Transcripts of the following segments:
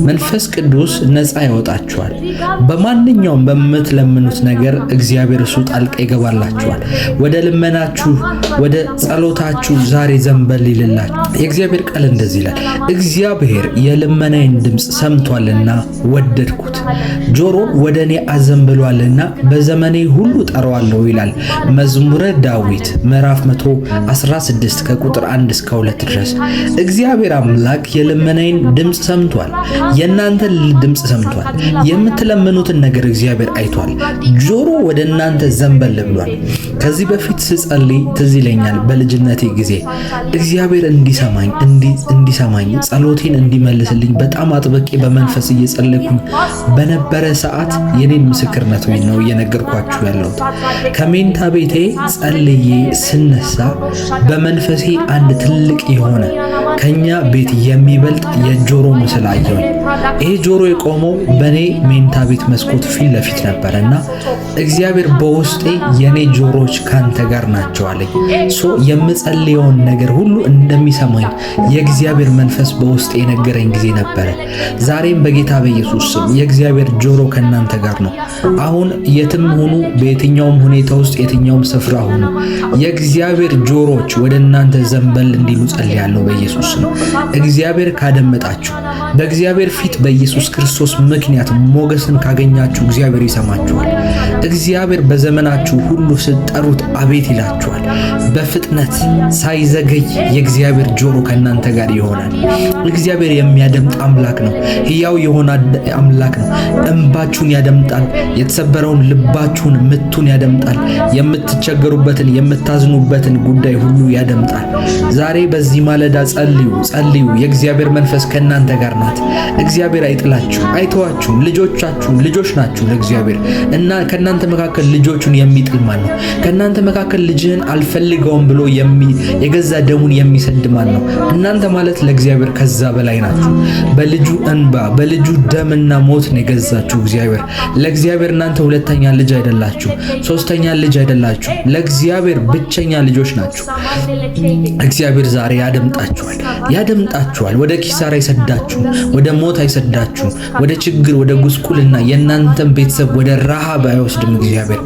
መንፈስ ቅዱስ ነፃ ያወጣችኋል። በማንኛውም በምትለምኑት ነገር እግዚአብሔር እሱ ጣልቃ ይገባላችኋል። ወደ ልመናችሁ ወደ ጸሎታችሁ ዛሬ ዘንበል ይልላችሁ። የእግዚአብሔር ቃል እንደዚህ ይላል፣ እግዚአብሔር የልመናዬን ድምፅ ሰምቷልና ወደድኩት፣ ጆሮ ወደ እኔ አዘንብሏልና በዘመኔ ሁሉ ጠራዋለሁ ይላል መዝሙረ ዳዊት ምዕራፍ 116 ከቁጥር 1 እስከ 2 ድረስ። እግዚአብሔር አምላክ የልመናዬን ድምፅ ሰምቷል። የእናንተን ድምፅ ሰምቷል። የምትለምኑትን ነገር እግዚአብሔር አይቷል። ጆሮ ወደ እናንተ ዘንበል ብሏል። ከዚህ በፊት ስጸልይ ትዝ ይለኛል በልጅነቴ ጊዜ እግዚአብሔር እንዲሰማኝ ጸሎቴን እንዲመልስልኝ በጣም አጥብቄ በመንፈስ እየጸለይኩኝ በነበረ ሰዓት የኔን ምስክርነት ነው እየነገርኳችሁ ያለሁት። ከሜንታ ቤቴ ጸልዬ ስነሳ በመንፈሴ አንድ ትልቅ የሆነ ከኛ ቤት የሚበልጥ የጆሮ ምስል አየሁኝ። ይሄ ጆሮ የቆመው በኔ ሜንታ ቤት መስኮት ፊት ለፊት ነበርና እግዚአብሔር በውስጤ የኔ ጆሮች ካንተ ጋር ናቸው አለኝ። የምጸልየውን ነገር ሁሉ እንደሚሰማኝ የእግዚአብሔር መንፈስ በውስጤ የነገረኝ ጊዜ ነበረ። ዛሬም በጌታ በኢየሱስ ስም የእግዚአብሔር ጆሮ ከናንተ ጋር ነው። አሁን የትም ሁኑ፣ በየትኛውም ሁኔታ ውስጥ የትኛውም ስፍራ ሁኑ፣ የእግዚአብሔር ጆሮች ወደ እናንተ ዘንበል እንዲሉ ጸልያለሁ በኢየሱስ ስም። እግዚአብሔር ካደመጣችሁ በእግዚአብሔር ፊት በኢየሱስ ክርስቶስ ምክንያት ሞገስን ካገኛችሁ እግዚአብሔር ይሰማችኋል። እግዚአብሔር በዘመናችሁ ሁሉ ስትጠሩት አቤት ይላችኋል። በፍጥነት ሳይዘገይ የእግዚአብሔር ጆሮ ከናንተ ጋር ይሆናል። እግዚአብሔር የሚያደምጥ አምላክ ነው። ሕያው የሆነ አምላክ ነው። እንባችሁን ያደምጣል። የተሰበረውን ልባችሁን ምቱን ያደምጣል። የምትቸገሩበትን የምታዝኑበትን ጉዳይ ሁሉ ያደምጣል። ዛሬ በዚህ ማለዳ ጸልዩ። የእግዚአብሔር መንፈስ ከናንተ ጋር ናት። እግዚአብሔር አይጥላችሁ፣ አይተዋችሁም። ልጆች ናችሁ ለእግዚአብሔር እና ከናንተ መካከል ልጆቹን የሚጥል ማን ነው? ከናንተ መካከል ልጅህን አልፈልገውም ብሎ የገዛ ደሙን የሚሰድ ማን ነው? እናንተ ማለት ለእግዚአብሔር ከዛ በላይ ናችሁ። በልጁ እንባ በልጁ ደምና ሞት ነው የገዛችሁ እግዚአብሔር። ለእግዚአብሔር እናንተ ሁለተኛ ልጅ አይደላችሁ፣ ሶስተኛ ልጅ አይደላችሁ። ለእግዚአብሔር ብቸኛ ልጆች ናችሁ። እግዚአብሔር ዛሬ ያደምጣችኋል። ወደ ኪሳራ አይሰዳችሁም፣ ወደ ሞት አይሰዳችሁም፣ ወደ ችግር ወደ ጉስቁልና የእናንተን ቤተሰብ ወደ ረሃብ አይወስድም። እግዚአብሔር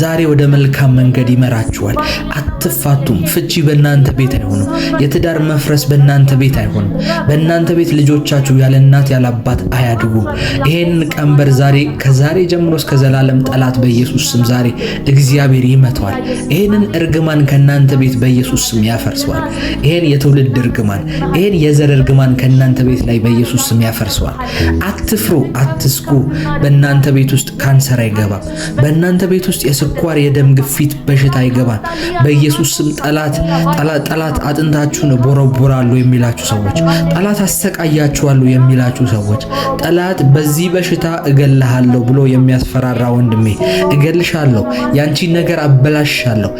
ዛሬ ወደ መልካም መንገድ ይመራችኋል። አትፋቱም። ፍቺ በእናንተ ቤት አይሆንም። የትዳር መፍረስ በእናንተ ቤት አይሆንም። በእናንተ ቤት ልጆቻችሁ ያለ እናት ያለ አባት አያድጉም። ይሄን ቀንበር ከዛሬ ጀምሮ እስከ ዘላለም ጠላት በኢየሱስ ስም ዛሬ እግዚአብሔር ይመታዋል። ይሄንን እርግማን ከእናንተ ቤት በኢየሱስ ስም ያፈርሰዋል። ይሄን የትውልድ እርግማን፣ ይሄን የዘር እርግማን ከእናንተ ቤት ላይ በኢየሱስ ስም ያፈርሰዋል። አትፍሩ፣ አትስጉ። በእናንተ ቤት ውስጥ ካንሰር አይገባም። በእናንተ ቤት ውስጥ የስኳር የደም ግፊት በሽታ አይገባም። በኢየሱስ ስም ጠላት አጥንታችሁን ቦረቦራለሁ የሚላችሁ ሰዎች፣ ጠላት አሰቃያችኋለሁ የሚላችሁ ሰዎች፣ ጠላት በዚህ በሽታ እገልሃለሁ ብሎ የሚያስፈራራ ወንድሜ፣ እገልሻለሁ፣ ያንቺን ነገር አበላሽሻለሁ፣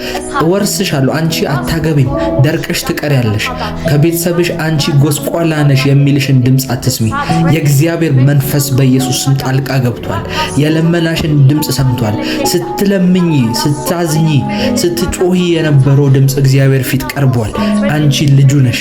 እወርስሻለሁ፣ አንቺ አታገቢም፣ ደርቀሽ ትቀሪያለሽ፣ ከቤተሰብሽ አንቺ ጎስቋላ ነሽ የሚልሽን ድምፅ አትስሚ። የእግዚአብሔር መንፈስ በኢየሱስ ስም ጣልቃ ገብቷል። የለመናሽን ድምፅ ሰምቷል። ስትለምኚ፣ ስታዝኚ፣ ስትጮሂ የነበረው ድምፅ እግዚአብሔር ፊት ቀርቧል። አንቺ ልጁ ነሽ።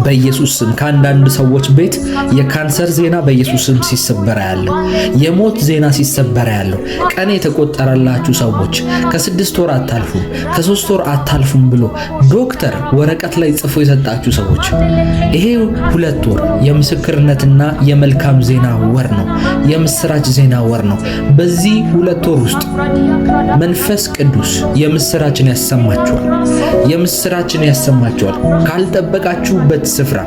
በኢየሱስ ስም ከአንዳንድ ሰዎች ቤት የካንሰር ዜና በኢየሱስ ስም ሲሰበራ ያለው፣ የሞት ዜና ሲሰበራ ያለው፣ ቀን የተቆጠረላችሁ ሰዎች ከ6 ወር አታልፉም፣ ከ3 ወር አታልፉም ብሎ ዶክተር ወረቀት ላይ ጽፎ የሰጣችሁ ሰዎች ይሄ 2 ወር የምስክርነትና የመልካም ዜና ወር ነው። የምስራች ዜና ወር ነው። በዚህ 2 ወር ውስጥ መንፈስ ቅዱስ የምስራችን ያሰማችኋል። ካልጠበቃችሁበት ስፍራ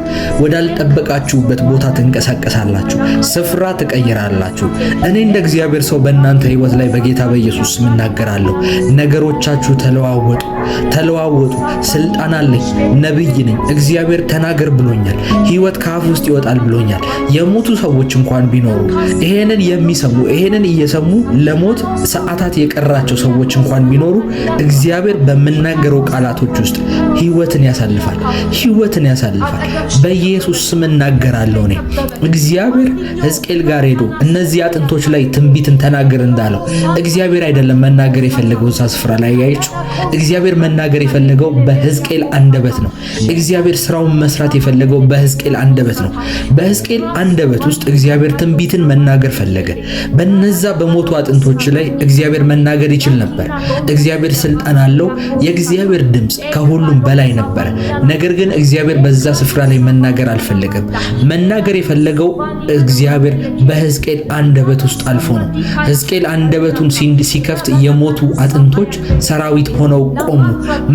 ወዳልጠበቃችሁበት ቦታ ትንቀሳቀሳላችሁ። ስፍራ ትቀይራላችሁ። እኔ እንደ እግዚአብሔር ሰው በእናንተ ሕይወት ላይ በጌታ በኢየሱስ ስም እናገራለሁ። ነገሮቻችሁ ተለዋወጡ። ስልጣን አለኝ፣ ነብይ ነኝ። እግዚአብሔር ተናገር ብሎኛል። ሕይወት ከአፍ ውስጥ ይወጣል ብሎኛል። የሞቱ ሰዎች እንኳን ቢኖሩ ይሄንን የሚሰሙ ይሄንን እየሰሙ ለሞት ሰዓታት የቀራቸው ሰዎች እንኳን ቢኖሩ እግዚአብሔር በምናገረው ቃላቶች ውስጥ ሕይወትን ያሳልፋል። ያልፋል። በኢየሱስ ስም እናገራለሁ። እኔ እግዚአብሔር ሕዝቅኤል ጋር ሄዶ እነዚህ አጥንቶች ላይ ትንቢትን ተናገር እንዳለው እግዚአብሔር አይደለም መናገር የፈለገው እዛ ስፍራ ላይ ያይችሁ። እግዚአብሔር መናገር የፈለገው በሕዝቅኤል አንደበት ነው። እግዚአብሔር ስራውን መስራት የፈለገው በሕዝቅኤል አንደበት ነው። በሕዝቅኤል አንደበት ውስጥ እግዚአብሔር ትንቢትን መናገር ፈለገ። በነዛ በሞቱ አጥንቶች ላይ እግዚአብሔር መናገር ይችል ነበር። እግዚአብሔር ስልጣን አለው። የእግዚአብሔር ድምፅ ከሁሉም በላይ ነበር። ነገር ግን እግዚአብሔር በዛ ስፍራ ላይ መናገር አልፈለገም። መናገር የፈለገው እግዚአብሔር በሕዝቅኤል አንደበት ውስጥ አልፎ ነው። ሕዝቅኤል አንደበቱን ሲከፍት የሞቱ አጥንቶች ሰራዊት ሆነው ቆሙ።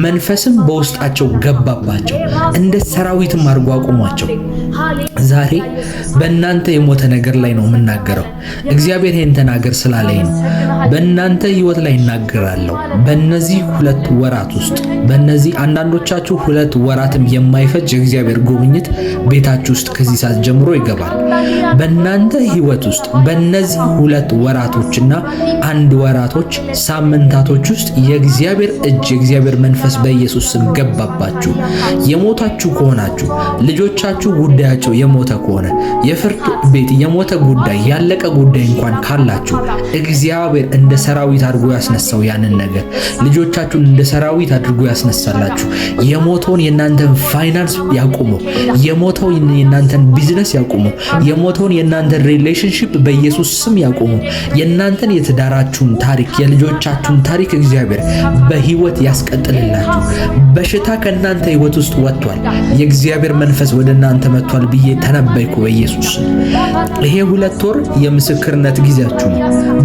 መንፈስም በውስጣቸው ገባባቸው፣ እንደ ሰራዊትም አድርጎ አቆሟቸው። ዛሬ በእናንተ የሞተ ነገር ላይ ነው የምናገረው። እግዚአብሔር ይህን ተናገር ስላለኝ ነው። በእናንተ ህይወት ላይ እናገራለሁ። በእነዚህ 2 ወራት ውስጥ በእነዚህ አንዳንዶቻችሁ 2 ወራትም የማይፈጅ የእግዚአብሔር ጉብኝት ቤታችሁ ውስጥ ከዚህ ሰዓት ጀምሮ ይገባል። በእናንተ ህይወት ውስጥ በእነዚህ 2 ወራቶችና 1 ወራቶች ሳምንታቶች ውስጥ የእግዚአብሔር እጅ የእግዚአብሔር መንፈስ በኢየሱስ ስም ገባባችሁ። የሞታችሁ ከሆናችሁ ልጆቻችሁ ጉዳያቸው የሞተ ከሆነ የፍርድ ቤት የሞተ ጉዳይ ያለቀ ጉዳይ እንኳን ካላችሁ እግዚአብሔር እንደ ሰራዊት አድርጎ ያስነሳው ያንን ነገር ልጆቻችሁን እንደ ሰራዊት አድርጎ ያስነሳላችሁ። የሞተውን የናንተን ፋይናንስ ያቆሙ፣ የሞተውን የናንተን ቢዝነስ ያቆሙ፣ የሞተውን የናንተን ሪሌሽንሺፕ በኢየሱስ ስም ያቆሙ። የናንተን የትዳራችሁን ታሪክ የልጆቻችሁን ታሪክ እግዚአብሔር በህይወት ያስቀጥልላችሁ። በሽታ ከናንተ ህይወት ውስጥ ወጥቷል። የእግዚአብሔር መንፈስ ወደ እናንተ መጥቷል ብዬ ተነበይኩ በኢየሱስ። ይሄ 2 ወር የምስክርነት ጊዜያችሁ ነው።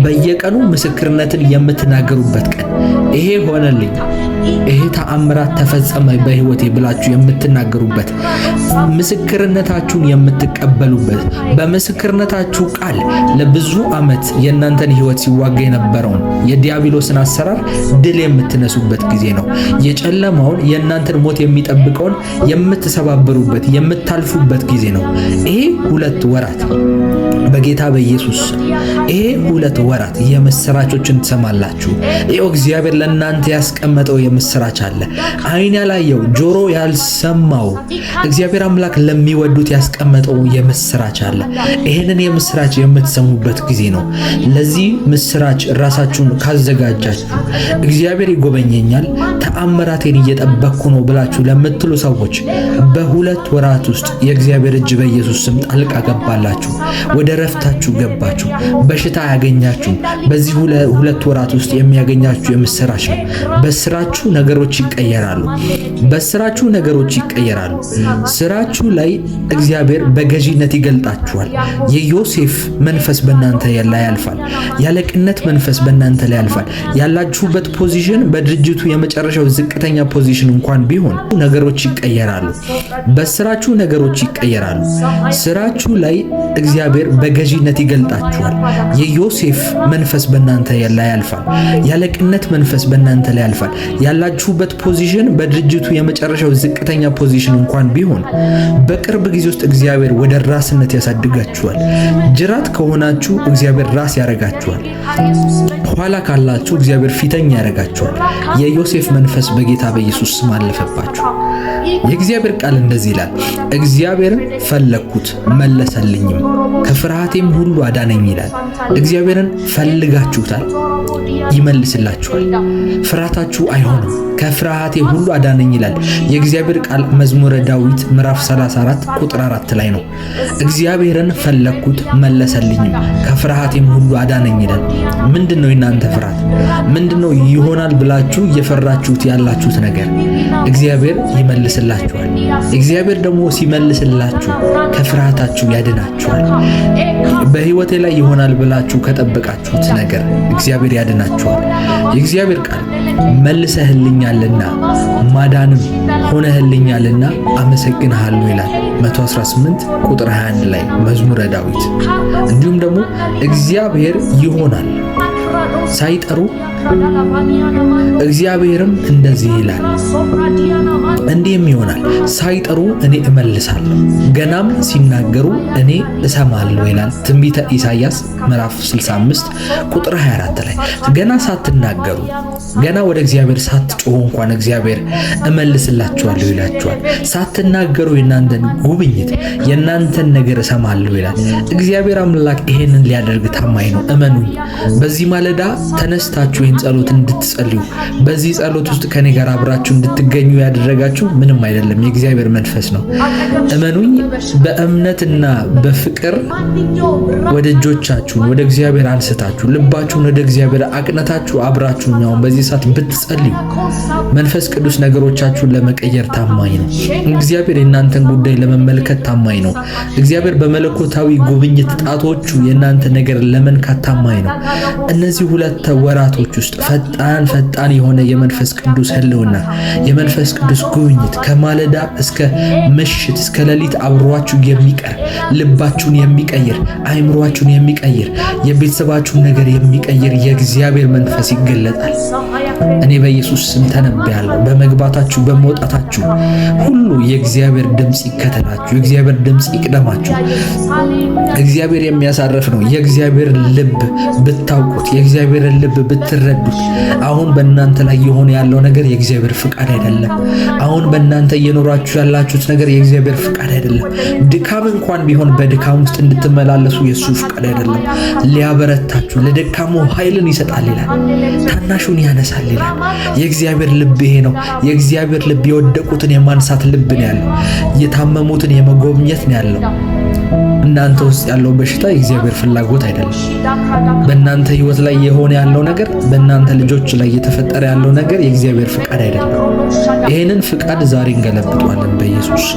በየቀኑ ምስክርነትን የምትናገሩበት ቀን። ይሄ ሆነልኝ፣ ይሄ ተአምራት ተፈጸመ በህይወቴ ብላችሁ የምትናገሩበት፣ ምስክርነታችሁን የምትቀበሉበት፣ በምስክርነታችሁ ቃል ለብዙ ዓመት የእናንተን ህይወት ሲዋጋ የነበረውን የዲያብሎስን አሰራር ድል የምትነሱበት ጊዜ ነው። የጨለማውን የእናንተን ሞት የሚጠብቀውን የምትሰባበሩበት የምታልፉበት ጊዜ ነው። ይሄ 2 ወራት በጌታ በኢየሱስ ይሄ 2 ወራት የምስራቾችን ትሰማላችሁ። ይሄው እግዚአብሔር ለእናንተ ያስቀመጠው የምስራች አለ። ዓይን ያላየው ጆሮ ያልሰማው እግዚአብሔር አምላክ ለሚወዱት ያስቀመጠው የምስራች አለ። ይሄንን የምስራች የምትሰሙበት ጊዜ ነው። ለዚህ ምስራች ራሳችሁን ካዘጋጃችሁ እግዚአብሔር ይጎበኘኛል፣ ተአምራቴን እየጠበቅኩ ነው ብላችሁ ለምትሉ ሰዎች በ2 ወራት ውስጥ የእግዚአብሔር እጅ በኢየሱስ ስም ጣልቃ ገባላችሁ። ወደ ረፍታችሁ ገባችሁ። በሽታ አያገኛችሁም። በዚህ 2 ወራት ውስጥ የሚያገኛችሁ የምስራች ነው። በስራችሁ ነገሮች ይቀየራሉ። በስራችሁ ነገሮች ይቀየራሉ። ስራችሁ ላይ እግዚአብሔር በገዢነት ይገልጣችኋል። የዮሴፍ መንፈስ በእናንተ ላይ ያልፋል። ያለቅነት መንፈስ በእናንተ ላይ ያልፋል። ያላችሁበት ፖዚሽን በድርጅቱ የመጨረሻው ዝቅተኛ ፖዚሽን እንኳን ቢሆን ነገሮች ይቀየራሉ። በስራችሁ ነገሮች ይቀየራሉ። ስራችሁ ላይ እግዚአብሔር በገዢነት ይገልጣችኋል። የዮሴፍ መንፈስ በእናንተ ላይ ያልፋል። ያለቅነት መንፈስ በእናንተ ላይ ያልፋል። ያላችሁበት ፖዚሽን በድርጅቱ የመጨረሻው ዝቅተኛ ፖዚሽን እንኳን ቢሆን በቅርብ ጊዜ ውስጥ እግዚአብሔር ወደ ራስነት ያሳድጋችኋል። ጅራት ከሆናችሁ እግዚአብሔር ራስ ያረጋችኋል። ኋላ ካላችሁ እግዚአብሔር ፊተኛ ያረጋችኋል። የዮሴፍ መንፈስ በጌታ በኢየሱስ ስም አለፈባችሁ። የእግዚአብሔር ቃል እንደዚህ ይላል፣ እግዚአብሔርን ፈለግኩት መለሰልኝም፣ ከፍርሃቴም ሁሉ አዳነኝ ይላል። እግዚአብሔርን ፈልጋችሁታል፣ ይመልስላችኋል። ፍርሃታችሁ አይሆንም። ከፍርሃቴ ሁሉ አዳነኝ ይላል የእግዚአብሔር ቃል። መዝሙረ ዳዊት ምዕራፍ 34 ቁጥር 4 ላይ ነው። እግዚአብሔርን ፈለግኩት መለሰልኝም፣ ከፍርሃቴም ሁሉ አዳነኝ ይላል። ምንድነው የናንተ ፍርሃት? ምንድነው ይሆናል ብላችሁ እየፈራችሁት ያላችሁት ነገር? እግዚአብሔር ይመልስላችኋል። እግዚአብሔር ደግሞ ሲመልስላችሁ ከፍርሃታችሁ ያድናችኋል። በህይወቴ ላይ ይሆናል ብላችሁ ከጠበቃችሁት ነገር እግዚአብሔር ያድናችኋል። የእግዚአብሔር ቃል መልሰህልኛልና ማዳንም ሆነህልኛልና አመሰግንሃለሁ ይላል 118 ቁጥር 21 ላይ መዝሙረ ዳዊት። እንዲሁም ደግሞ እግዚአብሔር ይሆናል ሳይጠሩ እግዚአብሔርም እንደዚህ ይላል እንዲህም ይሆናል፣ ሳይጠሩ እኔ እመልሳለሁ፣ ገናም ሲናገሩ እኔ እሰማለሁ ይላል ትንቢተ ኢሳይያስ ምዕራፍ 65 ቁጥር 24 ላይ። ገና ሳትናገሩ ገና ወደ እግዚአብሔር ሳትጮሁ እንኳን እግዚአብሔር እመልስላችኋለሁ ይላችኋል። ሳትናገሩ የእናንተን ጉብኝት የእናንተን ነገር እሰማለሁ ይላል። እግዚአብሔር አምላክ ይሄንን ሊያደርግ ታማኝ ነው። እመኑኝ። በዚህ ማለዳ ተነስታችሁ ይህን ጸሎት እንድትጸልዩ በዚህ ጸሎት ውስጥ ከኔ ጋር አብራችሁ እንድትገኙ ያደረጋችሁ ምንም አይደለም፣ የእግዚአብሔር መንፈስ ነው። እመኑኝ። በእምነትና በፍቅር ወደ እጆቻችሁን ወደ እግዚአብሔር አንስታችሁ ልባችሁን ወደ እግዚአብሔር አቅነታችሁ አብራችሁ ነው በዚህ ሰዓት ብትጸልዩ መንፈስ ቅዱስ ነገሮቻችሁን ለመቀየር ታማኝ ነው። እግዚአብሔር የእናንተን ጉዳይ ለመመልከት ታማኝ ነው። እግዚአብሔር በመለኮታዊ ጉብኝት ጣቶቹ የእናንተ ነገር ለመንካት ታማኝ ነው። እነዚህ ሁለት ወራቶች ውስጥ ፈጣን የሆነ የመንፈስ ቅዱስ ህልውና የመንፈስ ቅዱስ ጉብኝት ከማለዳ እስከ ምሽት እስከ ሌሊት አብሯችሁ የሚቀር ልባችሁን የሚቀይር አይምሯችሁን የሚቀይር የቤተሰባችሁን ነገር የሚቀይር የእግዚአብሔር መንፈስ ይገለጣል። እኔ በኢየሱስ ስም ተነብያለሁ። በመግባታችሁ በመውጣታችሁ ሁሉ የእግዚአብሔር ድምጽ ይከተላችሁ፣ የእግዚአብሔር ድምጽ ይቅደማችሁ። እግዚአብሔር የሚያሳርፍ ነው። የእግዚአብሔር ልብ ብታውቁት፣ የእግዚአብሔር ልብ ብትረዱት፣ አሁን በእናንተ ላይ የሆነ ያለው ነገር የእግዚአብሔር ፍቃድ አይደለም። አሁን በእናንተ እየኖራችሁ ያላችሁት ነገር የእግዚአብሔር ፍቃድ አይደለም። ድካም እንኳን ቢሆን በድካም ውስጥ እንድትመላለሱ የሱ ፍቃድ አይደለም። ሊያበረታችሁ ለደካሙ ኃይልን ይሰጣል ይላል። ታናሹን ያነሳል ይላል። የእግዚአብሔር ልብ ይሄ ነው። የእግዚአብሔር ልብ የወደቁትን የማንሳት ልብ ነው ያለው። የታመሙትን የመጎብኘት ነው ያለው። እናንተ ውስጥ ያለው በሽታ የእግዚአብሔር ፍላጎት አይደለም። በእናንተ ሕይወት ላይ የሆነ ያለው ነገር፣ በእናንተ ልጆች ላይ እየተፈጠረ ያለው ነገር የእግዚአብሔር ፍቃድ አይደለም። ይሄንን ፍቃድ ዛሬ እንገለብጠዋለን በኢየሱስ።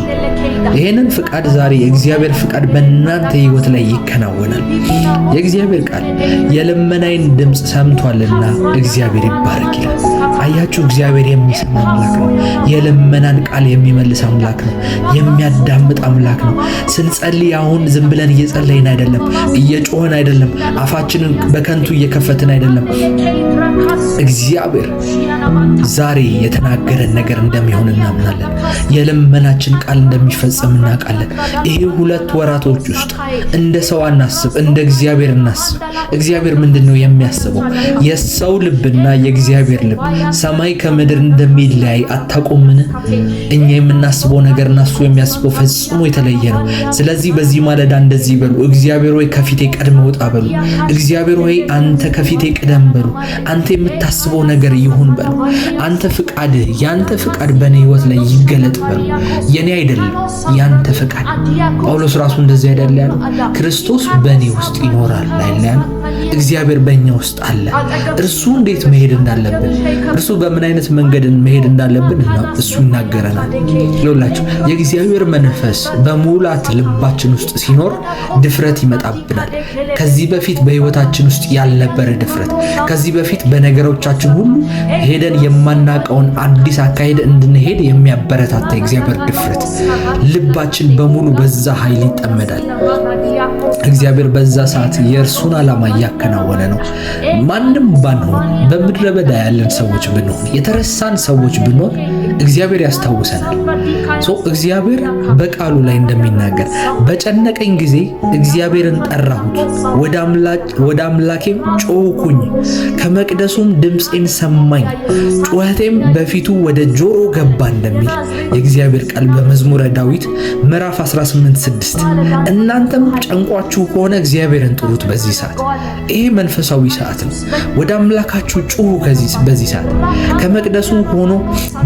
ይሄንን ፍቃድ ዛሬ የእግዚአብሔር ፍቃድ በእናንተ ሕይወት ላይ ይከናወናል። የእግዚአብሔር ቃል የልመናዬን ድምፅ ሰምቷልና እግዚአብሔር ይባረክ ይላል። አያችሁ፣ እግዚአብሔር የሚሰማ አምላክ ነው። የልመናን ቃል የሚመልስ አምላክ ነው። የሚያዳምጥ አምላክ ነው። ስንጸልይ አሁን ዝም ብለን እየጸለይን አይደለም፣ እየጮህን አይደለም፣ አፋችንን በከንቱ እየከፈትን አይደለም። እግዚአብሔር ዛሬ የተናገረን ነገር እንደሚሆን እናምናለን። የልመናችን ቃል እንደሚፈጸም እናውቃለን። ይሄ ሁለት ወራቶች ውስጥ እንደ ሰው አናስብ፣ እንደ እግዚአብሔር እናስብ። እግዚአብሔር ምንድነው የሚያስበው? የሰው ልብና የእግዚአብሔር ልብ ሰማይ ከምድር እንደሚለያይ አታውቁምን? እኛ የምናስበው ነገርና እሱ የሚያስበው ፈጽሞ የተለየ ነው። ስለዚህ በዚህ ማለዳ እንደዚህ በሉ፣ እግዚአብሔር ሆይ ከፊቴ ቀድመህ ውጣ በሉ። እግዚአብሔር ሆይ አንተ ከፊቴ ቅደም በሉ። አንተ የምታስበው ነገር ይሁን በሉ። አንተ ፍቃድ፣ ያንተ ፍቃድ በእኔ ሕይወት ላይ ይገለጥ በሉ። የኔ አይደለም ያንተ ፍቃድ። ጳውሎስ ራሱ እንደዚህ አይደል ያለው? ክርስቶስ በእኔ ውስጥ ይኖራል አይደል? እግዚአብሔር በእኛ ውስጥ አለ። እርሱ እንዴት መሄድ እንዳለብን፣ እርሱ በምን አይነት መንገድ መሄድ እንዳለብን እሱ ይናገረናል። ይኸውላችሁ የእግዚአብሔር መንፈስ በሙላት ልባችን ውስጥ ሲኖር ድፍረት ይመጣብናል። ከዚህ በፊት በሕይወታችን ውስጥ ያልነበረ ድፍረት፣ ከዚህ በፊት በነገሮቻችን ሁሉ ሄደን የማናቀውን አዲስ አካሄድ እንድንሄድ የሚያበረታታ የእግዚአብሔር ድፍረት፣ ልባችን በሙሉ በዛ ኃይል ይጠመዳል። እግዚአብሔር በዛ ሰዓት የእርሱን ዓላማ እያከናወነ ነው። ማንም ባንሆን፣ በምድረ በዳ ያለን ሰዎች ብንሆን፣ የተረሳን ሰዎች ብንሆን እግዚአብሔር ያስታውሰናል። እግዚአብሔር በቃሉ ላይ እንደሚናገር በጨነቀኝ ጊዜ እግዚአብሔርን ጠራሁት፣ ወደ አምላኬም ጮኽኩኝ፣ ከመቅደሱም ድምፄን ሰማኝ፣ ጩኸቴም በፊቱ ወደ ጆሮ ገባ እንደሚል የእግዚአብሔር ቃል በመዝሙረ ዳዊት ምዕራፍ 18:6 እናንተም ጨንቋችሁ ከሆነ እግዚአብሔርን ጥሩት በዚህ ሰዓት። ይሄ መንፈሳዊ ሰዓት ነው። ወደ አምላካችሁ ጩኹ። በዚህ ሰዓት ከመቅደሱ ሆኖ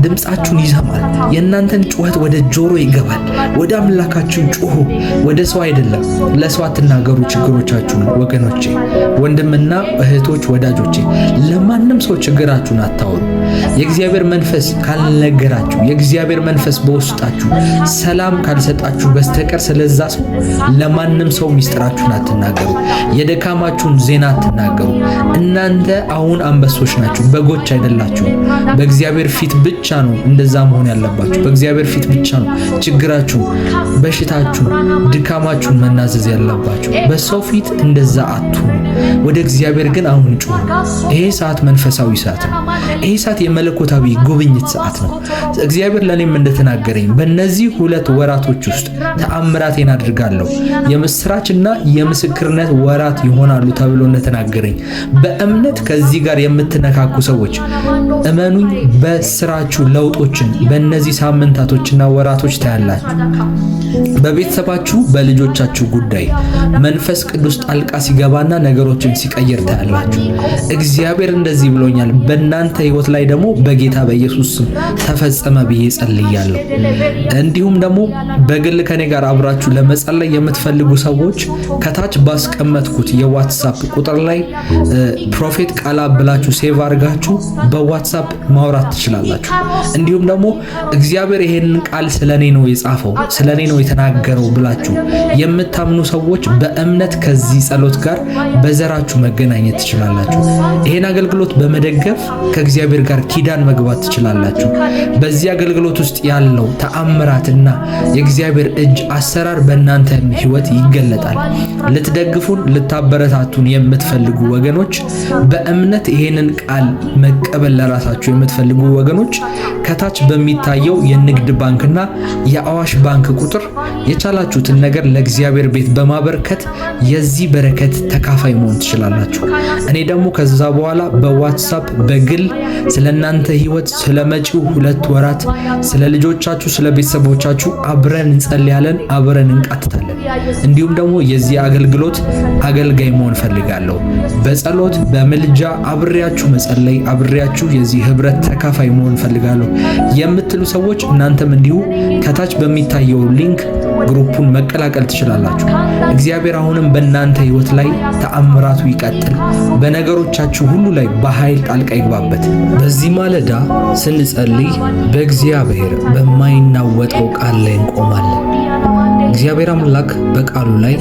ድምፃችሁን ይሰማል። የእናንተን ጩኸት ወደ ጆሮ ይገባል። ወደ አምላካችሁ ጩኹ። ወደ ሰው አይደለም። ለሰው አትናገሩ ችግሮቻችሁን ወገኖቼ፣ ወንድምና እህቶች፣ ወዳጆቼ፣ ለማንም ሰው ችግራችሁን አታወሩ። የእግዚአብሔር መንፈስ ካልነገራችሁ፣ የእግዚአብሔር መንፈስ በውስጣችሁ ሰላም ካልሰጣችሁ በስተቀር ስለዛ ሰው ለማንም ሰው ሚስጥር ችግራችሁን አትናገሩ። የድካማችሁን ዜና አትናገሩ። እናንተ አሁን አንበሶች ናችሁ፣ በጎች አይደላችሁ። በእግዚአብሔር ፊት ብቻ ነው እንደዛ መሆን ያለባችሁ። በእግዚአብሔር ፊት ብቻ ነው ችግራችሁን፣ በሽታችሁን፣ ድካማችሁን መናዘዝ ያለባችሁ። በሰው ፊት እንደዛ አትሁኑ። ወደ እግዚአብሔር ግን አሁን ጩሁ። ይሄ ሰዓት መንፈሳዊ ሰዓት ነው። ይሄ ሰዓት የመለኮታዊ ጉብኝት ሰዓት ነው። እግዚአብሔር ለኔም እንደተናገረኝ በእነዚህ 2 ወራቶች ውስጥ ተአምራቴን አድርጋለሁ፣ የምስራችና የምስክርነት ወራት ይሆናሉ ተብሎ እንደተናገረኝ በእምነት ከዚህ ጋር የምትነካኩ ሰዎች እመኑኝ፣ በስራችሁ ለውጦችን በእነዚህ ሳምንታቶችና ወራቶች ታያላችሁ። በቤተሰባችሁ በልጆቻችሁ ጉዳይ መንፈስ ቅዱስ ጣልቃ ሲገባና ነገሮችን ሲቀይር ታያላችሁ። እግዚአብሔር እንደዚህ ብሎኛል፣ በእናንተ ሕይወት ላይ ደግሞ በጌታ በኢየሱስ ስም ተፈጸመ ብዬ ጸልያለሁ። እንዲሁም ደግሞ በግል ከኔ ጋር አብራችሁ ለመጸለይ የምትፈልጉ ሰዎች ከታች ባስቀመጥኩት የዋትስአፕ ቁጥር ላይ ፕሮፌት ቃላብ ብላችሁ ሴቭ አድርጋችሁ በዋትስአፕ ማውራት ትችላላችሁ። እንዲሁም ደግሞ እግዚአብሔር ይሄንን ቃል ስለኔ ነው የጻፈው፣ ስለኔ ነው የተናገረው ብላችሁ የምታምኑ ሰዎች በእምነት ከዚህ ጸሎት ጋር በዘራችሁ መገናኘት ትችላላችሁ። ይሄን አገልግሎት በመደገፍ ከእግዚአብሔር ጋር ኪዳን መግባት ትችላላችሁ። በዚህ አገልግሎት ውስጥ ያለው ተአምራትና የእግዚአብሔር እጅ አሰራር በእናንተ ሕይወት ይገለጣል። ልትደግፉን ልታበረታቱን የምትፈልጉ ወገኖች፣ በእምነት ይሄንን ቃል መቀበል ለራሳችሁ የምትፈልጉ ወገኖች ከታች በሚታየው የንግድ ባንክና የአዋሽ ባንክ ቁጥር የቻላችሁትን ነገር ለእግዚአብሔር ቤት በማበርከት የዚህ በረከት ተካፋይ መሆን ትችላላችሁ። እኔ ደግሞ ከዛ በኋላ በዋትስአፕ በግል ስለናንተ ሕይወት፣ ስለመጪው 2 ወራት፣ ስለ ልጆቻችሁ፣ ስለ ቤተሰቦቻችሁ አብረን እንጸልያለን፣ አብረን እንቃትታለን። እንዲሁም ደግሞ የዚህ አገልግሎት አገልጋይ መሆን ፈልጋለሁ፣ በጸሎት በምልጃ አብሬያችሁ መጸለይ፣ አብሬያችሁ የዚህ ህብረት ተካፋይ መሆን ፈልጋለሁ የምትሉ ሰዎች እናንተም እንዲሁ ከታች በሚታየው ሊንክ ግሩፑን መቀላቀል ትችላላችሁ። እግዚአብሔር አሁንም በእናንተ ሕይወት ላይ ተአምራቱ ይቀጥል። በነገሮቻችሁ ሁሉ ላይ በኃይል ጣልቃ ይግባበት። በዚህ ማለዳ ስንጸልይ በእግዚአብሔር በማይናወጠው ቃል ላይ እንቆማለን። እግዚአብሔር አምላክ በቃሉ ላይ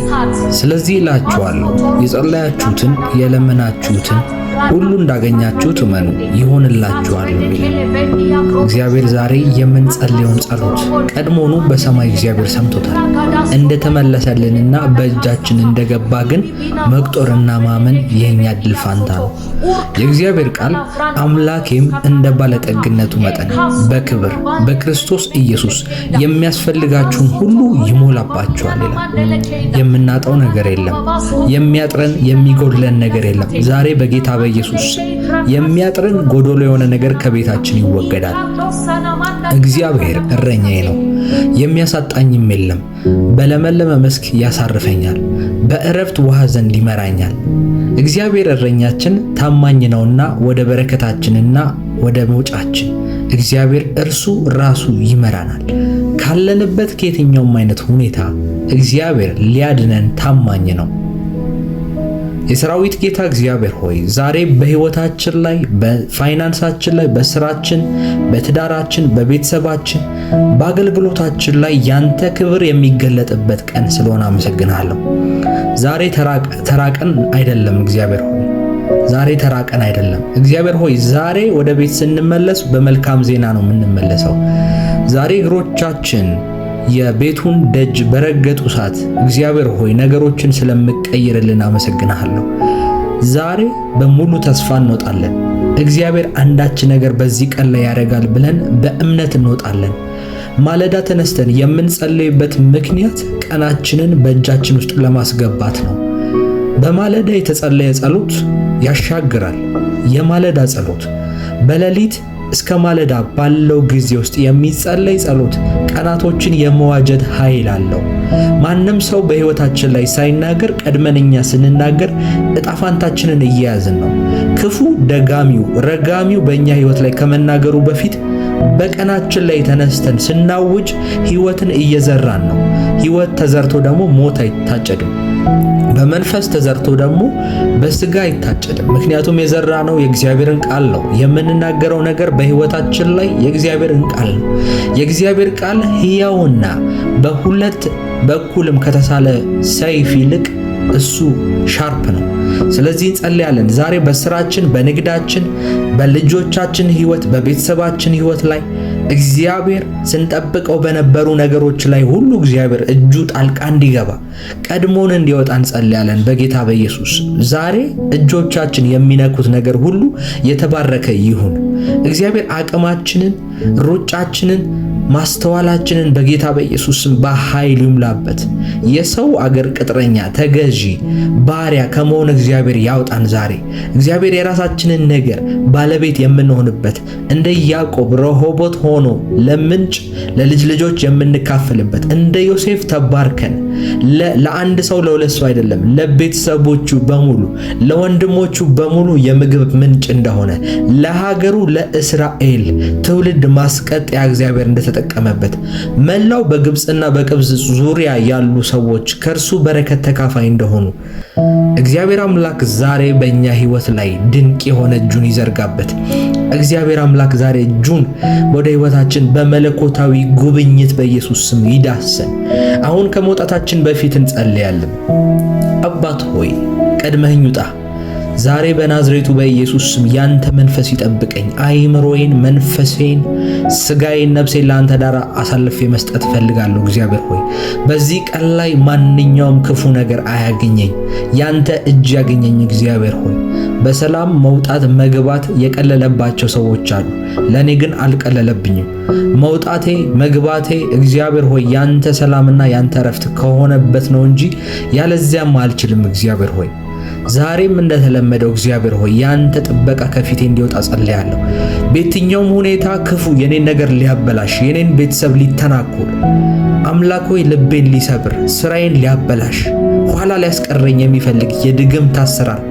ስለዚህ እላችኋለሁ የጸለያችሁትን የለመናችሁትን ሁሉ እንዳገኛችሁት እመኑ ይሆንላችኋል የሚል እግዚአብሔር ዛሬ የምንጸልየውን ጸሎት ቀድሞኑ በሰማይ እግዚአብሔር ሰምቶታል። እንደተመለሰልንና በእጃችን እንደገባ ግን መቁጠርና ማመን የኛ ድል ፋንታ ነው። የእግዚአብሔር ቃል አምላኬም እንደ ባለጠግነቱ መጠን በክብር በክርስቶስ ኢየሱስ የሚያስፈልጋችሁን ሁሉ ይሞላባችኋል ይላል። የምናጣው ነገር የለም። የሚያጥረን የሚጎድለን ነገር የለም። ዛሬ በጌታ በኢየሱስ የሚያጥረን ጎዶሎ የሆነ ነገር ከቤታችን ይወገዳል። እግዚአብሔር እረኛዬ ነው፣ የሚያሳጣኝም የለም። በለመለመ መስክ ያሳርፈኛል፣ በእረፍት ውሃ ዘንድ ይመራኛል። እግዚአብሔር እረኛችን ታማኝ ነውና ወደ በረከታችንና ወደ መውጫችን እግዚአብሔር እርሱ ራሱ ይመራናል። ካለንበት ከየትኛውም አይነት ሁኔታ እግዚአብሔር ሊያድነን ታማኝ ነው። የሰራዊት ጌታ እግዚአብሔር ሆይ ዛሬ በሕይወታችን ላይ፣ በፋይናንሳችን ላይ፣ በስራችን፣ በትዳራችን፣ በቤተሰባችን፣ በአገልግሎታችን ላይ ያንተ ክብር የሚገለጥበት ቀን ስለሆነ አመሰግናለሁ። ዛሬ ተራቀን አይደለም እግዚአብሔር ሆይ፣ ዛሬ ተራቀን አይደለም እግዚአብሔር ሆይ። ዛሬ ወደ ቤት ስንመለስ በመልካም ዜና ነው የምንመለሰው። ዛሬ እግሮቻችን የቤቱን ደጅ በረገጡ ሰዓት እግዚአብሔር ሆይ ነገሮችን ስለምቀይርልን አመሰግናለሁ። ዛሬ በሙሉ ተስፋ እንወጣለን። እግዚአብሔር አንዳች ነገር በዚህ ቀን ላይ ያደርጋል ብለን በእምነት እንወጣለን። ማለዳ ተነስተን የምንጸልይበት ምክንያት ቀናችንን በእጃችን ውስጥ ለማስገባት ነው። በማለዳ የተጸለየ ጸሎት ያሻግራል። የማለዳ ጸሎት በሌሊት እስከ ማለዳ ባለው ጊዜ ውስጥ የሚጸለይ ጸሎት ቀናቶችን የመዋጀት ኃይል አለው። ማንም ሰው በሕይወታችን ላይ ሳይናገር ቀድመን እኛ ስንናገር እጣፋንታችንን እየያዝን ነው። ክፉ ደጋሚው ረጋሚው በእኛ ሕይወት ላይ ከመናገሩ በፊት በቀናችን ላይ ተነስተን ስናውጅ ሕይወትን እየዘራን ነው። ሕይወት ተዘርቶ ደግሞ ሞት አይታጨድም። በመንፈስ ተዘርቶ ደግሞ በስጋ አይታጨድም። ምክንያቱም የዘራነው የእግዚአብሔርን ቃል ነው። የምንናገረው ነገር በሕይወታችን ላይ የእግዚአብሔርን ቃል ነው። የእግዚአብሔር ቃል ሕያውና በሁለት በኩልም ከተሳለ ሰይፍ ይልቅ እሱ ሻርፕ ነው። ስለዚህ እንጸልያለን ዛሬ በስራችን፣ በንግዳችን፣ በልጆቻችን ህይወት፣ በቤተሰባችን ህይወት ላይ እግዚአብሔር ስንጠብቀው በነበሩ ነገሮች ላይ ሁሉ እግዚአብሔር እጁ ጣልቃ እንዲገባ ቀድሞን እንዲወጣ እንጸልያለን በጌታ በኢየሱስ። ዛሬ እጆቻችን የሚነኩት ነገር ሁሉ የተባረከ ይሁን። እግዚአብሔር አቅማችንን፣ ሩጫችንን፣ ማስተዋላችንን በጌታ በኢየሱስ በኃይል ይሙላበት። የሰው አገር ቅጥረኛ፣ ተገዢ፣ ባሪያ ከመሆን እግዚአብሔር ያውጣን። ዛሬ እግዚአብሔር የራሳችንን ነገር ባለቤት የምንሆንበት እንደ ያዕቆብ ረሆቦት ሆኖ ለምንጭ ለልጅ ልጆች የምንካፈልበት እንደ ዮሴፍ ተባርከን ለአንድ ሰው ለሁለት ሰው አይደለም ለቤተሰቦቹ በሙሉ ለወንድሞቹ በሙሉ የምግብ ምንጭ እንደሆነ ለሀገሩ ለእስራኤል ትውልድ ማስቀጠያ እግዚአብሔር እንደተጠቀመበት መላው በግብጽና በቅብጽ ዙሪያ ያሉ ሰዎች ከእርሱ በረከት ተካፋይ እንደሆኑ እግዚአብሔር አምላክ ዛሬ በእኛ ህይወት ላይ ድንቅ የሆነ እጁን ይዘርጋበት። እግዚአብሔር አምላክ ዛሬ እጁን ወደ ህይወታችን በመለኮታዊ ጉብኝት በኢየሱስ ስም ይዳሰን። አሁን ከመውጣታችን በፊት እንጸልያለን። አባት ሆይ ቀድመህኝ ውጣ። ዛሬ በናዝሬቱ በኢየሱስ ስም ያንተ መንፈስ ይጠብቀኝ። አይምሮዬን፣ መንፈሴን፣ ስጋዬን፣ ነፍሴን ለአንተ ዳራ አሳልፌ መስጠት እፈልጋለሁ። እግዚአብሔር ሆይ በዚህ ቀን ላይ ማንኛውም ክፉ ነገር አያገኘኝ፣ ያንተ እጅ ያገኘኝ። እግዚአብሔር ሆይ በሰላም መውጣት መግባት የቀለለባቸው ሰዎች አሉ። ለኔ ግን አልቀለለብኝም። መውጣቴ መግባቴ እግዚአብሔር ሆይ ያንተ ሰላምና ያንተ ረፍት ከሆነበት ነው እንጂ ያለዚያም አልችልም። እግዚአብሔር ሆይ ዛሬም እንደተለመደው እግዚአብሔር ሆይ ያንተ ጥበቃ ከፊቴ እንዲወጣ ጸልያለሁ። በየትኛውም ሁኔታ ክፉ የኔን ነገር ሊያበላሽ፣ የኔን ቤተሰብ ሊተናኮል፣ አምላክ ሆይ ልቤን ሊሰብር፣ ስራዬን ሊያበላሽ፣ ኋላ ሊያስቀረኝ የሚፈልግ የድግምት አሰራር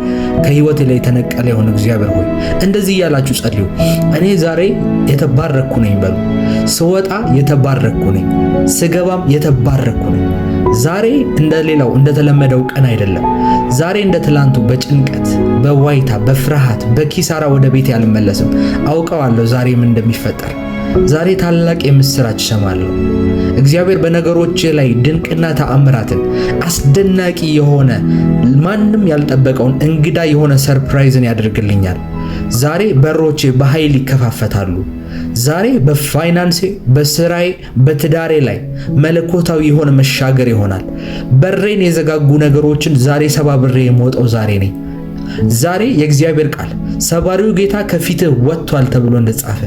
ከህይወቴ ላይ ተነቀለ ይሁን። እግዚአብሔር ሆይ እንደዚህ እያላችሁ ጸልዩ። እኔ ዛሬ የተባረኩ ነኝ በሉ። ስወጣ የተባረኩ ነኝ፣ ስገባም የተባረኩ ነኝ። ዛሬ እንደሌላው እንደተለመደው ቀን አይደለም። ዛሬ እንደ ትላንቱ በጭንቀት በዋይታ በፍርሃት በኪሳራ ወደ ቤቴ አልመለስም። አውቀዋለሁ ዛሬም እንደሚፈጠር። ዛሬ ታላቅ የምስራች እሰማለሁ። እግዚአብሔር በነገሮቼ ላይ ድንቅና ተአምራትን አስደናቂ የሆነ ማንም ያልጠበቀውን እንግዳ የሆነ ሰርፕራይዝን ያደርግልኛል። ዛሬ በሮቼ በኃይል ይከፋፈታሉ። ዛሬ በፋይናንሴ፣ በስራዬ፣ በትዳሬ ላይ መለኮታዊ የሆነ መሻገር ይሆናል። በሬን የዘጋጉ ነገሮችን ዛሬ ሰባብሬ የምወጣው ዛሬ ነኝ። ዛሬ የእግዚአብሔር ቃል ሰባሪው ጌታ ከፊትህ ወጥቷል ተብሎ እንደጻፈ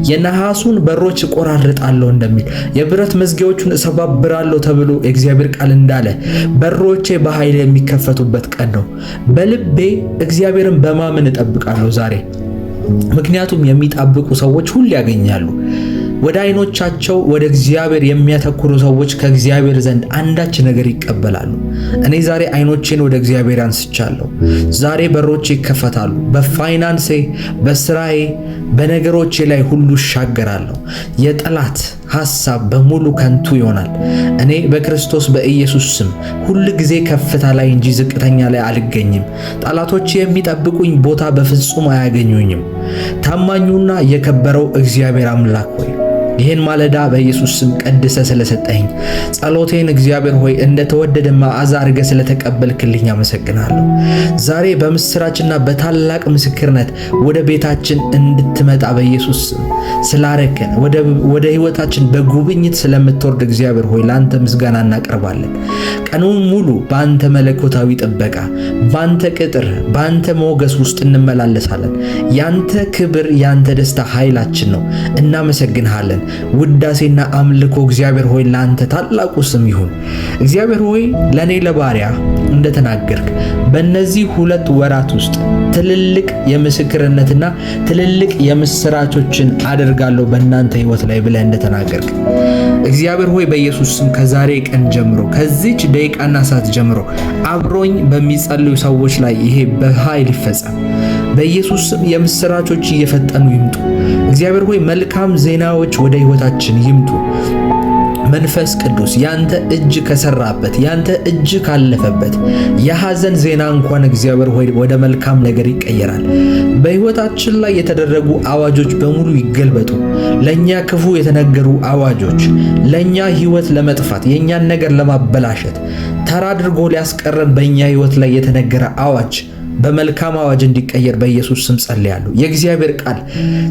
የነሐሱን በሮች እቆራርጣለሁ እንደሚል የብረት መዝጊያዎቹን እሰባብራለሁ ተብሎ የእግዚአብሔር ቃል እንዳለ በሮቼ በኃይል የሚከፈቱበት ቀን ነው። በልቤ እግዚአብሔርን በማመን እጠብቃለሁ ዛሬ። ምክንያቱም የሚጣብቁ ሰዎች ሁሉ ያገኛሉ። ወደ አይኖቻቸው ወደ እግዚአብሔር የሚያተኩሩ ሰዎች ከእግዚአብሔር ዘንድ አንዳች ነገር ይቀበላሉ። እኔ ዛሬ አይኖቼን ወደ እግዚአብሔር አንስቻለሁ። ዛሬ በሮቼ ይከፈታሉ። በፋይናንሴ፣ በስራዬ፣ በነገሮቼ ላይ ሁሉ እሻገራለሁ። የጠላት ሐሳብ በሙሉ ከንቱ ይሆናል። እኔ በክርስቶስ በኢየሱስ ስም ሁል ጊዜ ከፍታ ላይ እንጂ ዝቅተኛ ላይ አልገኝም። ጠላቶቼ የሚጠብቁኝ ቦታ በፍጹም አያገኙኝም። ታማኙና የከበረው እግዚአብሔር አምላክ ሆይ ይህን ማለዳ በኢየሱስ ስም ቀድሰ ስለሰጠኝ ጸሎቴን እግዚአብሔር ሆይ እንደተወደደ መዓዛ አድርገህ ስለተቀበልክልኝ አመሰግናለሁ። ዛሬ በምስራችና በታላቅ ምስክርነት ወደ ቤታችን እንድትመጣ በኢየሱስ ስም ስላረከን ወደ ህይወታችን በጉብኝት ስለምትወርድ እግዚአብሔር ሆይ ለአንተ ምስጋና እናቀርባለን። ቀኑን ሙሉ በአንተ መለኮታዊ ጥበቃ፣ በአንተ ቅጥር፣ በአንተ ሞገስ ውስጥ እንመላለሳለን። ያንተ ክብር፣ ያንተ ደስታ ኃይላችን ነው። እናመሰግንሃለን። ውዳሴና አምልኮ እግዚአብሔር ሆይ ለአንተ ታላቁ ስም ይሁን። እግዚአብሔር ሆይ ለኔ ለባሪያ እንደተናገርክ በእነዚህ 2 ወራት ውስጥ ትልልቅ የምስክርነትና ትልልቅ የምስራቾችን አደርጋለሁ በእናንተ ህይወት ላይ ብለህ እንደተናገርክ እግዚአብሔር ሆይ በኢየሱስ ስም ከዛሬ ቀን ጀምሮ ከዚች ደቂቃና ሰዓት ጀምሮ አብሮኝ በሚጸልዩ ሰዎች ላይ ይሄ በኃይል ይፈጸም። በኢየሱስ ስም የምስራቾች እየፈጠኑ ይምጡ። እግዚአብሔር ሆይ መልካም ዜናዎች ወደ ህይወታችን ይምጡ። መንፈስ ቅዱስ ያንተ እጅ ከሰራበት ያንተ እጅ ካለፈበት የሐዘን ዜና እንኳን እግዚአብሔር ሆይ ወደ መልካም ነገር ይቀየራል። በሕይወታችን ላይ የተደረጉ አዋጆች በሙሉ ይገልበጡ። ለኛ ክፉ የተነገሩ አዋጆች፣ ለኛ ሕይወት ለመጥፋት የኛን ነገር ለማበላሸት ተራ አድርጎ ሊያስቀረን በእኛ ሕይወት ላይ የተነገረ አዋጅ በመልካም አዋጅ እንዲቀየር በኢየሱስ ስም ጸልያለሁ። የእግዚአብሔር ቃል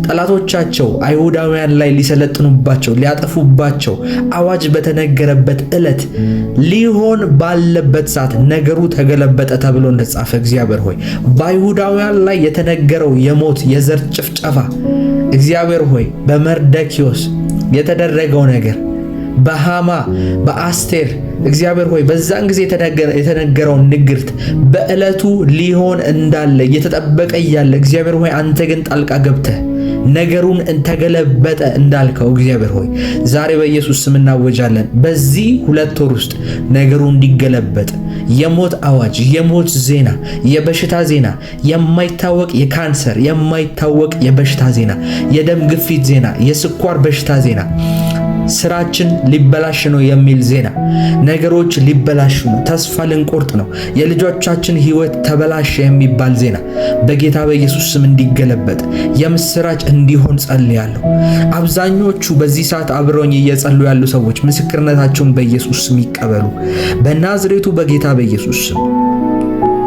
ጠላቶቻቸው አይሁዳውያን ላይ ሊሰለጥኑባቸው ሊያጠፉባቸው አዋጅ በተነገረበት ዕለት ሊሆን ባለበት ሰዓት ነገሩ ተገለበጠ ተብሎ እንደተጻፈ እግዚአብሔር ሆይ በአይሁዳውያን ላይ የተነገረው የሞት የዘር ጭፍጨፋ እግዚአብሔር ሆይ በመርደኪዮስ የተደረገው ነገር በሃማ በአስቴር እግዚአብሔር ሆይ በዛን ጊዜ የተነገረውን ንግርት በዕለቱ ሊሆን እንዳለ እየተጠበቀ እያለ እግዚአብሔር ሆይ አንተ ግን ጣልቃ ገብተህ ነገሩን ተገለበጠ እንዳልከው እግዚአብሔር ሆይ ዛሬ በኢየሱስ ስም እናወጃለን። በዚህ 2 ወር ውስጥ ነገሩ እንዲገለበጥ የሞት አዋጅ፣ የሞት ዜና፣ የበሽታ ዜና፣ የማይታወቅ የካንሰር የማይታወቅ የበሽታ ዜና፣ የደም ግፊት ዜና፣ የስኳር በሽታ ዜና፣ ስራችን ሊበላሽ ነው የሚል ዜና፣ ነገሮች ሊበላሹ ነው፣ ተስፋ ልንቆርጥ ነው፣ የልጆቻችን ሕይወት ተበላሸ የሚባል ዜና በጌታ በኢየሱስ ስም እንዲገለበጥ የምስራች እንዲሆን ጸልያለሁ። አብዛኞቹ በዚህ ሰዓት አብረውኝ እየጸሉ ያሉ ሰዎች ምስክርነታቸውን በኢየሱስ ስም ይቀበሉ። በናዝሬቱ በጌታ በኢየሱስ ስም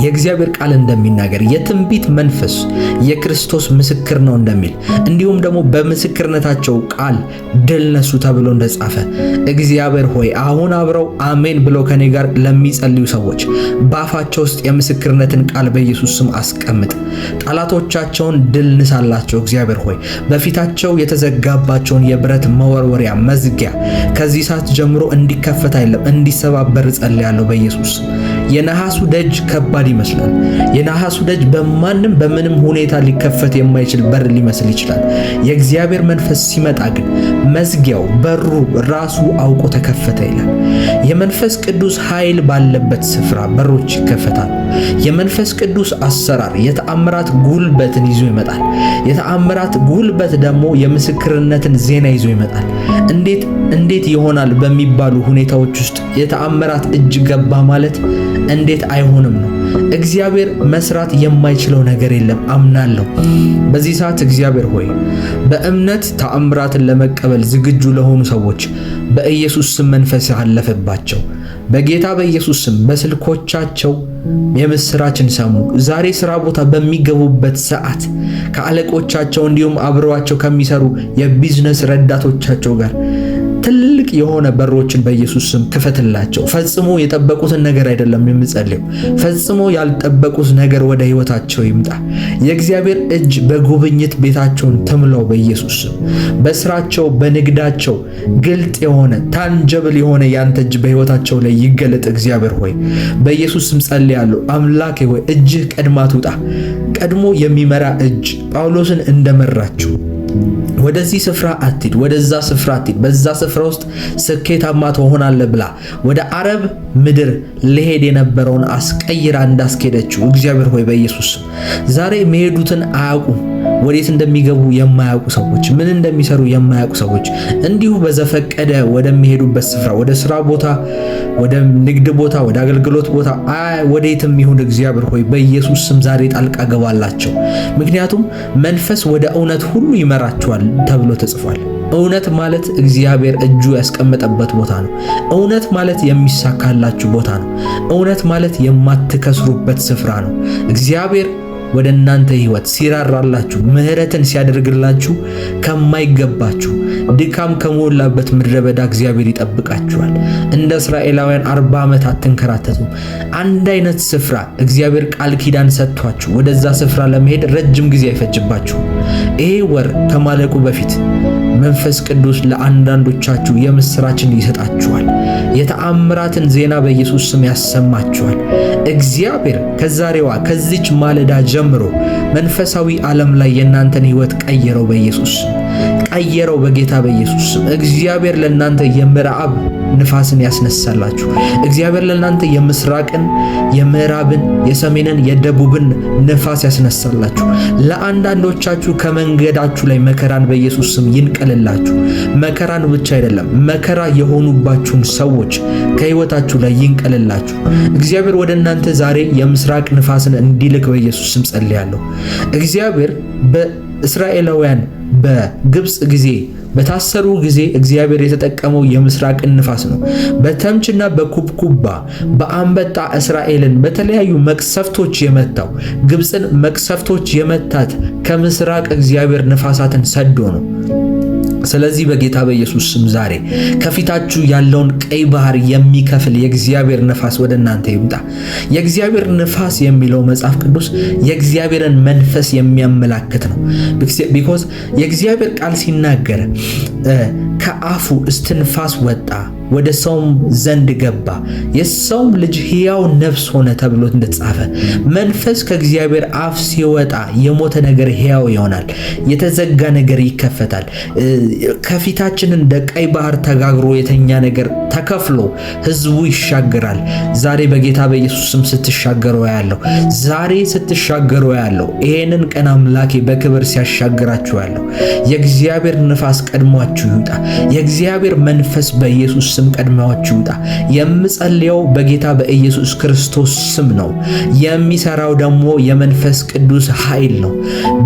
የእግዚአብሔር ቃል እንደሚናገር የትንቢት መንፈስ የክርስቶስ ምስክር ነው እንደሚል እንዲሁም ደግሞ በምስክርነታቸው ቃል ድል ነሱ ተብሎ እንደጻፈ እግዚአብሔር ሆይ አሁን አብረው አሜን ብለው ከኔ ጋር ለሚጸልዩ ሰዎች በአፋቸው ውስጥ የምስክርነትን ቃል በኢየሱስ ስም አስቀምጥ። ጠላቶቻቸውን ድል ንሳላቸው። እግዚአብሔር ሆይ በፊታቸው የተዘጋባቸውን የብረት መወርወሪያ መዝጊያ ከዚህ ሰዓት ጀምሮ እንዲከፈት አይደለም እንዲሰባበር ጸልያለሁ በኢየሱስ ስም። የነሐሱ ደጅ ከባድ ይመስላል። የነሐሱ ደጅ በማንም በምንም ሁኔታ ሊከፈት የማይችል በር ሊመስል ይችላል። የእግዚአብሔር መንፈስ ሲመጣ ግን መዝጊያው በሩ ራሱ አውቆ ተከፈተ ይላል። የመንፈስ ቅዱስ ኃይል ባለበት ስፍራ በሮች ይከፈታሉ። የመንፈስ ቅዱስ አሰራር የተአምራት ጉልበትን ይዞ ይመጣል። የተአምራት ጉልበት ደግሞ የምስክርነትን ዜና ይዞ ይመጣል። እንዴት ይሆናል በሚባሉ ሁኔታዎች ውስጥ የተአምራት እጅ ገባ ማለት እንዴት አይሆንም ነው። እግዚአብሔር መስራት የማይችለው ነገር የለም አምናለሁ። በዚህ ሰዓት እግዚአብሔር ሆይ በእምነት ተአምራትን ለመቀበል ዝግጁ ለሆኑ ሰዎች በኢየሱስ ስም መንፈስ አለፈባቸው። በጌታ በኢየሱስ ስም በስልኮቻቸው የምስራችን ሰሙ። ዛሬ ስራ ቦታ በሚገቡበት ሰዓት ከአለቆቻቸው እንዲሁም አብረዋቸው ከሚሰሩ የቢዝነስ ረዳቶቻቸው ጋር ትልቅ የሆነ በሮችን በኢየሱስ ስም ክፈትላቸው። ፈጽሞ የጠበቁትን ነገር አይደለም የምጸልየው፣ ፈጽሞ ያልጠበቁት ነገር ወደ ህይወታቸው ይምጣ። የእግዚአብሔር እጅ በጉብኝት ቤታቸውን ትምለው በኢየሱስ ስም። በስራቸው በንግዳቸው ግልጥ የሆነ ታንጀብል የሆነ ያንተ እጅ በህይወታቸው ላይ ይገለጥ። እግዚአብሔር ሆይ በኢየሱስ ስም ጸልያለሁ። አምላኬ ሆይ እጅህ ቀድማ ትውጣ። ቀድሞ የሚመራ እጅ ጳውሎስን እንደመራችው ወደዚህ ስፍራ አትሂድ፣ ወደዛ ስፍራ አትሂድ፣ በዛ ስፍራ ውስጥ ስኬታማ ትሆናለህ ብላ ወደ አረብ ምድር ለሄድ የነበረውን አስቀይራ እንዳስኬደችው እግዚአብሔር ሆይ በኢየሱስ ዛሬ መሄዱትን አያውቁም። ወዴት እንደሚገቡ የማያውቁ ሰዎች፣ ምን እንደሚሰሩ የማያውቁ ሰዎች እንዲሁ በዘፈቀደ ወደሚሄዱበት ስፍራ፣ ወደ ስራ ቦታ፣ ወደ ንግድ ቦታ፣ ወደ አገልግሎት ቦታ ወዴትም ይሁን እግዚአብሔር ሆይ በኢየሱስ ስም ዛሬ ጣልቃ ገባላቸው። ምክንያቱም መንፈስ ወደ እውነት ሁሉ ይመራቸዋል ተብሎ ተጽፏል። እውነት ማለት እግዚአብሔር እጁ ያስቀመጠበት ቦታ ነው። እውነት ማለት የሚሳካላችሁ ቦታ ነው። እውነት ማለት የማትከስሩበት ስፍራ ነው። እግዚአብሔር ወደ እናንተ ህይወት ሲራራላችሁ ምህረትን ሲያደርግላችሁ ከማይገባችሁ ድካም ከሞላበት ምድረ በዳ እግዚአብሔር ይጠብቃችኋል። እንደ እስራኤላውያን 40 ዓመት አትንከራተቱም። አንድ አይነት ስፍራ እግዚአብሔር ቃል ኪዳን ሰጥቷችሁ ወደዛ ስፍራ ለመሄድ ረጅም ጊዜ አይፈጅባችሁ። ይሄ ወር ከማለቁ በፊት መንፈስ ቅዱስ ለአንዳንዶቻችሁ የምስራችን ይሰጣችኋል። የተአምራትን ዜና በኢየሱስ ስም ያሰማችኋል። እግዚአብሔር ከዛሬዋ ከዚች ማለዳ ጀምሮ መንፈሳዊ ዓለም ላይ የእናንተን ህይወት ቀየረው በኢየሱስ ስም፣ ቀየረው በጌታ በኢየሱስ ስም። እግዚአብሔር ለእናንተ የምዕራብ ንፋስን ያስነሳላችሁ። እግዚአብሔር ለእናንተ የምስራቅን፣ የምዕራብን፣ የሰሜንን፣ የደቡብን ንፋስ ያስነሳላችሁ። ለአንዳንዶቻችሁ ከመንገዳችሁ ላይ መከራን በኢየሱስ ስም ይንቀልላችሁ። መከራን ብቻ አይደለም መከራ የሆኑባችሁን ሰዎች ከህይወታችሁ ላይ ይንቀልላችሁ። እግዚአብሔር ወደ እናንተ ዛሬ የምስራቅ ንፋስን እንዲልክ በኢየሱስ ስም ጸልያለሁ። እግዚአብሔር በእስራኤላውያን በግብጽ ጊዜ በታሰሩ ጊዜ እግዚአብሔር የተጠቀመው የምስራቅን ንፋስ ነው። በተምችና በኩብኩባ በአንበጣ እስራኤልን በተለያዩ መቅሰፍቶች የመታው ግብጽን መቅሰፍቶች የመታት ከምስራቅ እግዚአብሔር ንፋሳትን ሰዶ ነው። ስለዚህ በጌታ በኢየሱስ ስም ዛሬ ከፊታችሁ ያለውን ቀይ ባህር የሚከፍል የእግዚአብሔር ንፋስ ወደ እናንተ ይምጣ። የእግዚአብሔር ንፋስ የሚለው መጽሐፍ ቅዱስ የእግዚአብሔርን መንፈስ የሚያመላክት ነው። ቢኮዝ የእግዚአብሔር ቃል ሲናገር ከአፉ እስትንፋስ ወጣ፣ ወደ ሰውም ዘንድ ገባ፣ የሰውም ልጅ ሕያው ነፍስ ሆነ ተብሎ እንደተጻፈ መንፈስ ከእግዚአብሔር አፍ ሲወጣ የሞተ ነገር ሕያው ይሆናል፣ የተዘጋ ነገር ይከፈታል። ከፊታችን እንደ ቀይ ባህር ተጋግሮ የተኛ ነገር ተከፍሎ ህዝቡ ይሻገራል። ዛሬ በጌታ በኢየሱስ ስም ስትሻገረው ያለው ዛሬ ስትሻገረው ያለው ይሄንን ቀን አምላኬ በክብር ሲያሻግራችሁ ያለው የእግዚአብሔር ንፋስ ቀድሟችሁ ይውጣ። የእግዚአብሔር መንፈስ በኢየሱስ ስም ቀድሟችሁ ይውጣ። የምጸልየው በጌታ በኢየሱስ ክርስቶስ ስም ነው። የሚሰራው ደግሞ የመንፈስ ቅዱስ ኃይል ነው።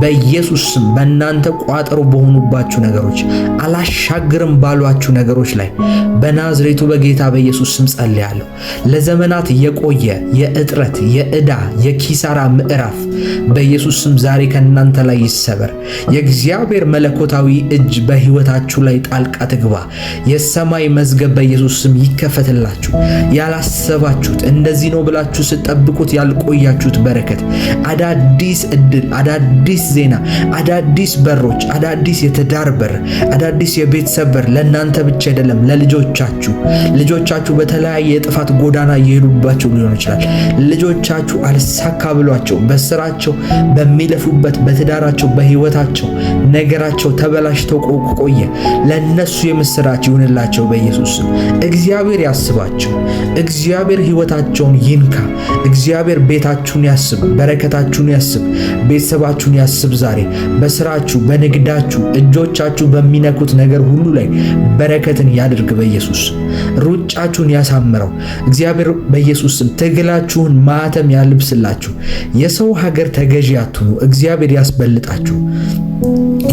በኢየሱስ ስም በእናንተ ቋጠሮ በሆኑባችሁ ነገሮች አላሻግርም ባሏችሁ ነገሮች ላይ በናዝሬቱ በጌታ በኢየሱስ ስም ጸልያለሁ። ለዘመናት የቆየ የእጥረት፣ የዕዳ፣ የኪሳራ ምዕራፍ በኢየሱስ ስም ዛሬ ከእናንተ ላይ ይሰበር። የእግዚአብሔር መለኮታዊ እጅ በሕይወታችሁ ላይ ጣልቃ ትግባ። የሰማይ መዝገብ በኢየሱስ ስም ይከፈትላችሁ። ያላሰባችሁት እንደዚህ ነው ብላችሁ ስትጠብቁት ያልቆያችሁት በረከት፣ አዳዲስ ዕድል፣ አዳዲስ ዜና፣ አዳዲስ በሮች፣ አዳዲስ የትዳር በር፣ አዳዲስ የቤተሰብ በር ለእናንተ ብቻ አይደለም ልጆቻችሁ በተለያየ የጥፋት ጎዳና እየሄዱባቸው ሊሆን ይችላል። ልጆቻችሁ አልሳካ ብሏቸው በስራቸው በሚለፉበት በትዳራቸው በህይወታቸው ነገራቸው ተበላሽተው ቆየ ለነሱ የምስራች ይሁንላቸው በኢየሱስ ስም። እግዚአብሔር ያስባቸው። እግዚአብሔር ህይወታቸውን ይንካ። እግዚአብሔር ቤታችሁን ያስብ፣ በረከታችሁን ያስብ፣ ቤተሰባችሁን ያስብ። ዛሬ በስራችሁ በንግዳችሁ እጆቻችሁ በሚነኩት ነገር ሁሉ ላይ በረከትን ያድርግ በኢየሱስ። ሩጫችሁን ያሳምረው እግዚአብሔር በኢየሱስ ስም። ትግላችሁን ማተም ያልብስላችሁ። የሰው ሀገር ተገዢ አትሁኑ። እግዚአብሔር ያስበልጣችሁ።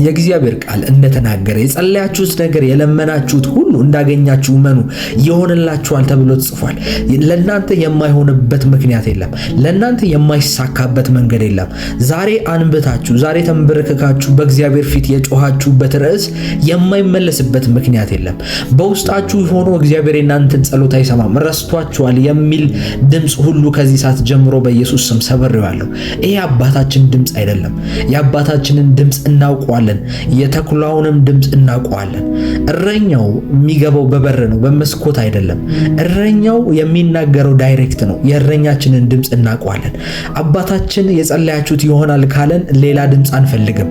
የእግዚአብሔር ቃል እንደተናገረ የጸለያችሁት ነገር የለመናችሁት ሁሉ እንዳገኛችሁ እመኑ ይሆንላችኋል ተብሎ ተጽፏል። ለእናንተ የማይሆንበት ምክንያት የለም። ለእናንተ የማይሳካበት መንገድ የለም። ዛሬ አንብታችሁ ዛሬ ተንበረከካችሁ በእግዚአብሔር ፊት የጮኻችሁበት ርዕስ የማይመለስበት ምክንያት የለም። በውስጣችሁ ሆኖ እግዚአብሔር የእናንተን ጸሎት አይሰማም ረስቷችኋል የሚል ድምፅ ሁሉ ከዚህ ሰዓት ጀምሮ በኢየሱስ ስም ሰብሬዋለሁ። ይሄ አባታችን ድምፅ አይደለም። የአባታችንን ድምፅ እናውቀዋለን። የተኩላውንም ድምፅ እናውቀዋለን። እረኛው የሚገባው በበር ነው፣ በመስኮት አይደለም። እረኛው የሚናገረው ዳይሬክት ነው። የእረኛችንን ድምፅ እናውቀዋለን። አባታችን የጸለያችሁት ይሆናል ካለን ሌላ ድምፅ አንፈልግም።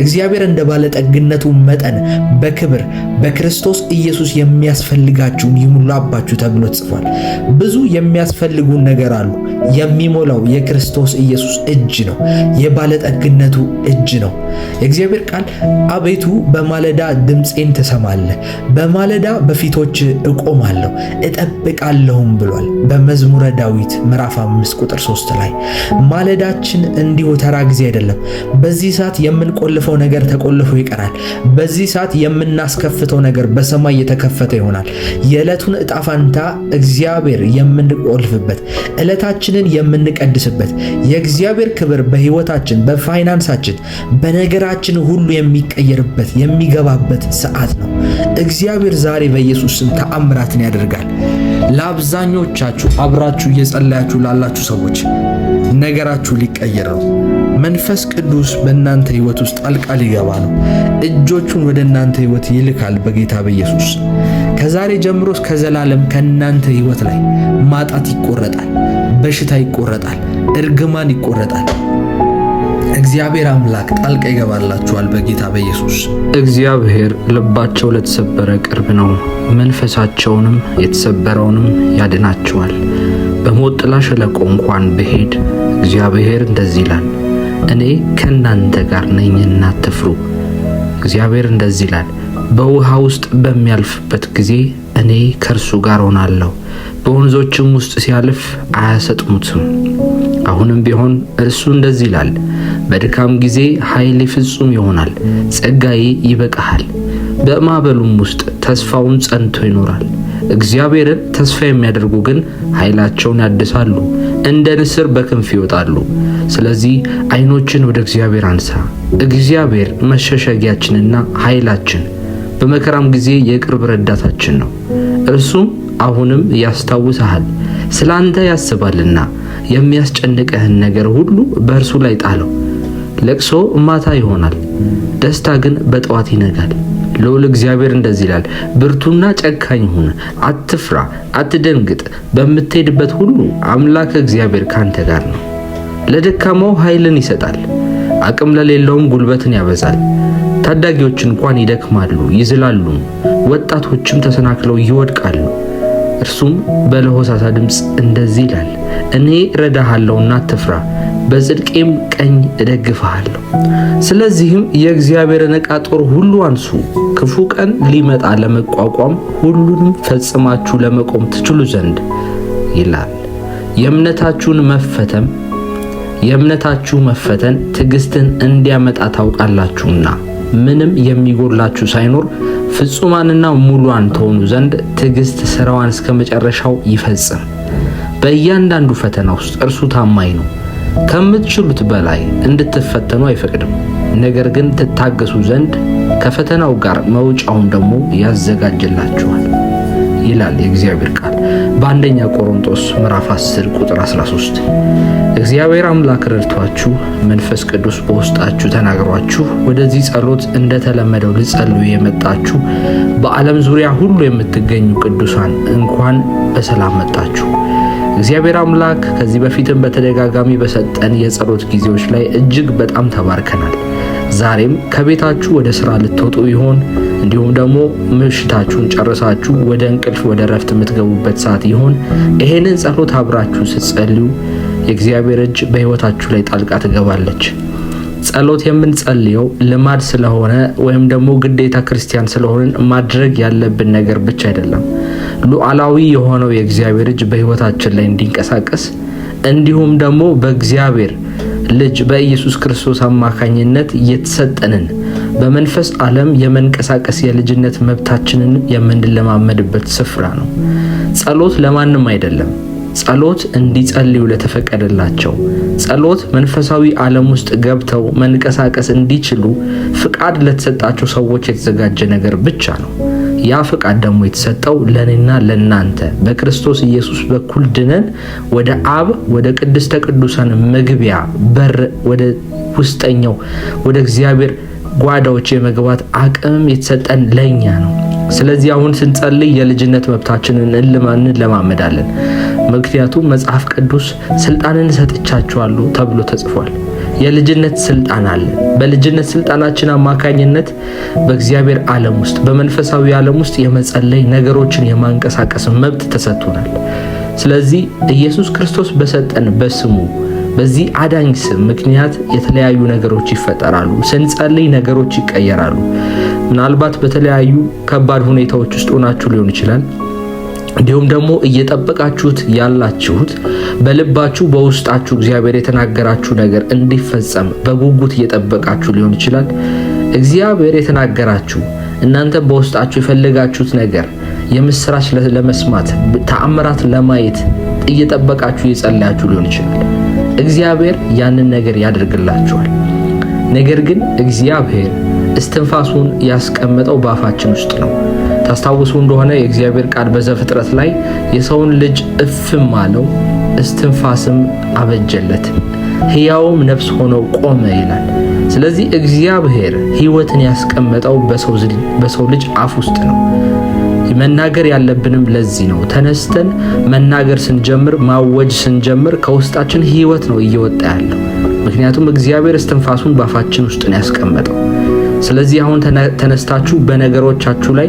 እግዚአብሔር እንደ ባለጠግነቱ መጠን በክብር በክርስቶስ ኢየሱስ የሚያስፈልጋችሁን ይሙላባችሁ ተብሎ ተጽፏል። ብዙ የሚያስፈልጉን ነገር አሉ። የሚሞላው የክርስቶስ ኢየሱስ እጅ ነው። የባለጠግነቱ እጅ ነው። የእግዚአብሔር ቃል አቤቱ በማለዳ ድምፄን ትሰማለህ፣ በማለዳ በፊቶች እቆማለሁ እጠብቃለሁም ብሏል በመዝሙረ ዳዊት ምዕራፍ 5 ቁጥር 3 ላይ። ማለዳችን እንዲሁ ተራ ጊዜ አይደለም። በዚህ ሰዓት የምንቆልፈው ነገር ተቆልፎ ይቀራል። በዚህ ሰዓት የምናስከፍተው ነገር በሰማይ የተከፈተ ይሆናል። የዕለቱን ዕጣ ፈንታ እግዚአብሔር የምንቆልፍበት፣ ዕለታችንን የምንቀድስበት፣ የእግዚአብሔር ክብር በሕይወታችን በፋይናንሳችን በነገራችን ሁሉ የሚቀየርበት የሚገባበት ሰዓት ነው። እግዚአብሔር ዛሬ በኢየሱስ ስም ተአምራትን ያደርጋል። ለአብዛኞቻችሁ አብራችሁ እየጸለያችሁ ላላችሁ ሰዎች ነገራችሁ ሊቀየር ነው። መንፈስ ቅዱስ በእናንተ ሕይወት ውስጥ ጣልቃ ሊገባ ነው። እጆቹን ወደ እናንተ ሕይወት ይልካል በጌታ በኢየሱስ። ከዛሬ ጀምሮ እስከ ዘላለም ከእናንተ ሕይወት ላይ ማጣት ይቆረጣል፣ በሽታ ይቆረጣል፣ እርግማን ይቆረጣል። እግዚአብሔር አምላክ ጣልቃ ይገባላችኋል በጌታ በኢየሱስ። እግዚአብሔር ልባቸው ለተሰበረ ቅርብ ነው፣ መንፈሳቸውንም የተሰበረውንም ያድናቸዋል። በሞት ጥላ ሸለቆ እንኳን ብሄድ እግዚአብሔር እንደዚህ ይላል፣ እኔ ከእናንተ ጋር ነኝና አትፍሩ። እግዚአብሔር እንደዚህ ይላል፣ በውሃ ውስጥ በሚያልፍበት ጊዜ እኔ ከእርሱ ጋር ሆናለሁ፣ በወንዞችም ውስጥ ሲያልፍ አያሰጥሙትም። አሁንም ቢሆን እርሱ እንደዚህ ይላል፣ በድካም ጊዜ ኃይሌ ፍጹም ይሆናል፣ ጸጋዬ ይበቃሃል። በማዕበሉም ውስጥ ተስፋውን ጸንቶ ይኖራል። እግዚአብሔርን ተስፋ የሚያደርጉ ግን ኃይላቸውን ያድሳሉ፣ እንደ ንስር በክንፍ ይወጣሉ። ስለዚህ ዓይኖችን ወደ እግዚአብሔር አንሳ። እግዚአብሔር መሸሸጊያችንና ኃይላችን፣ በመከራም ጊዜ የቅርብ ረዳታችን ነው። እርሱም አሁንም ያስታውስሃል፣ ስላንተ ያስባልና የሚያስጨንቅህን ነገር ሁሉ በእርሱ ላይ ጣለው። ለቅሶ ማታ ይሆናል፣ ደስታ ግን በጠዋት ይነጋል። ልዑል እግዚአብሔር እንደዚህ ይላል፣ ብርቱና ጨካኝ ሁን፣ አትፍራ፣ አትደንግጥ። በምትሄድበት ሁሉ አምላክ እግዚአብሔር ካንተ ጋር ነው። ለደካማው ኃይልን ይሰጣል፣ አቅም ለሌለውም ጉልበትን ያበዛል። ታዳጊዎች እንኳን ይደክማሉ ይዝላሉ፣ ወጣቶችም ተሰናክለው ይወድቃሉ። እርሱም በለሆሳሳ ድምፅ እንደዚህ ይላል፣ እኔ እረዳሃለሁና አትፍራ፣ በጽድቄም ቀኝ እደግፍሃለሁ። ስለዚህም የእግዚአብሔርን ዕቃ ጦር ሁሉ አንሱ፣ ክፉ ቀን ሊመጣ ለመቋቋም ሁሉንም ፈጽማችሁ ለመቆም ትችሉ ዘንድ ይላል። የእምነታችሁ መፈተን ትዕግስትን እንዲያመጣ ታውቃላችሁና፣ ምንም የሚጎላችሁ ሳይኖር ፍጹማንና ሙሉዋን ትሆኑ ዘንድ ትዕግስት ሥራዋን እስከ መጨረሻው ይፈጽም። በእያንዳንዱ ፈተና ውስጥ እርሱ ታማኝ ነው። ከምትችሉት በላይ እንድትፈተኑ አይፈቅድም፣ ነገር ግን ትታገሱ ዘንድ ከፈተናው ጋር መውጫውን ደግሞ ያዘጋጅላችኋል ይላል የእግዚአብሔር ቃል በአንደኛ ቆሮንቶስ ምዕራፍ 10 ቁጥር 13። እግዚአብሔር አምላክ ረድቷችሁ መንፈስ ቅዱስ በውስጣችሁ ተናግሯችሁ ወደዚህ ጸሎት እንደተለመደው ልጸልዩ የመጣችሁ በዓለም ዙሪያ ሁሉ የምትገኙ ቅዱሳን እንኳን በሰላም መጣችሁ። እግዚአብሔር አምላክ ከዚህ በፊትም በተደጋጋሚ በሰጠን የጸሎት ጊዜዎች ላይ እጅግ በጣም ተባርከናል። ዛሬም ከቤታችሁ ወደ ሥራ ልትወጡ ይሆን፣ እንዲሁም ደግሞ ምሽታችሁን ጨርሳችሁ ወደ እንቅልፍ ወደ ረፍት የምትገቡበት ሰዓት ይሆን፣ ይሄንን ጸሎት አብራችሁ ስትጸልዩ የእግዚአብሔር እጅ በሕይወታችሁ ላይ ጣልቃ ትገባለች። ጸሎት የምንጸልየው ልማድ ስለሆነ ወይም ደግሞ ግዴታ ክርስቲያን ስለሆንን ማድረግ ያለብን ነገር ብቻ አይደለም። ሉዓላዊ የሆነው የእግዚአብሔር እጅ በሕይወታችን ላይ እንዲንቀሳቀስ እንዲሁም ደግሞ በእግዚአብሔር ልጅ በኢየሱስ ክርስቶስ አማካኝነት የተሰጠንን በመንፈስ ዓለም የመንቀሳቀስ የልጅነት መብታችንን የምንለማመድበት ስፍራ ነው። ጸሎት ለማንም አይደለም። ጸሎት እንዲጸልዩ ለተፈቀደላቸው፣ ጸሎት መንፈሳዊ ዓለም ውስጥ ገብተው መንቀሳቀስ እንዲችሉ ፍቃድ ለተሰጣቸው ሰዎች የተዘጋጀ ነገር ብቻ ነው። ያ ፍቃድ ደግሞ የተሰጠው ለኔና ለናንተ በክርስቶስ ኢየሱስ በኩል ድነን ወደ አብ ወደ ቅድስተ ቅዱሳን መግቢያ በር ወደ ውስጠኛው ወደ እግዚአብሔር ጓዳዎች የመግባት አቅም የተሰጠን ለኛ ነው። ስለዚህ አሁን ስንጸልይ የልጅነት መብታችንን እንለማመዳለን። ምክንያቱም መጽሐፍ ቅዱስ ስልጣንን ሰጥቻችኋለሁ ተብሎ ተጽፏል። የልጅነት ስልጣን አለ። በልጅነት ስልጣናችን አማካኝነት በእግዚአብሔር ዓለም ውስጥ በመንፈሳዊ ዓለም ውስጥ የመጸለይ ነገሮችን የማንቀሳቀስ መብት ተሰጥቶናል። ስለዚህ ኢየሱስ ክርስቶስ በሰጠን በስሙ በዚህ አዳኝ ስም ምክንያት የተለያዩ ነገሮች ይፈጠራሉ። ስንጸልይ ነገሮች ይቀየራሉ። ምናልባት በተለያዩ ከባድ ሁኔታዎች ውስጥ ሆናችሁ ሊሆን ይችላል። እንዲሁም ደግሞ እየጠበቃችሁት ያላችሁት በልባችሁ በውስጣችሁ እግዚአብሔር የተናገራችሁ ነገር እንዲፈጸም በጉጉት እየጠበቃችሁ ሊሆን ይችላል። እግዚአብሔር የተናገራችሁ እናንተ በውስጣችሁ የፈለጋችሁት ነገር የምስራች ለመስማት ተአምራት ለማየት እየጠበቃችሁ እየጸለያችሁ ሊሆን ይችላል። እግዚአብሔር ያንን ነገር ያደርግላችኋል። ነገር ግን እግዚአብሔር እስትንፋሱን ያስቀመጠው በአፋችን ውስጥ ነው። ታስታውሱ እንደሆነ የእግዚአብሔር ቃል በዘፍጥረት ላይ የሰውን ልጅ እፍም አለው፣ እስትንፋስም አበጀለት፣ ሕያውም ነፍስ ሆኖ ቆመ ይላል። ስለዚህ እግዚአብሔር ሕይወትን ያስቀመጠው በሰው ልጅ አፍ ውስጥ ነው። መናገር ያለብንም ለዚህ ነው። ተነስተን መናገር ስንጀምር ማወጅ ስንጀምር ከውስጣችን ሕይወት ነው እየወጣ ያለው። ምክንያቱም እግዚአብሔር እስትንፋሱን ባፋችን ውስጥ ነው ያስቀመጠው። ስለዚህ አሁን ተነስታችሁ በነገሮቻችሁ ላይ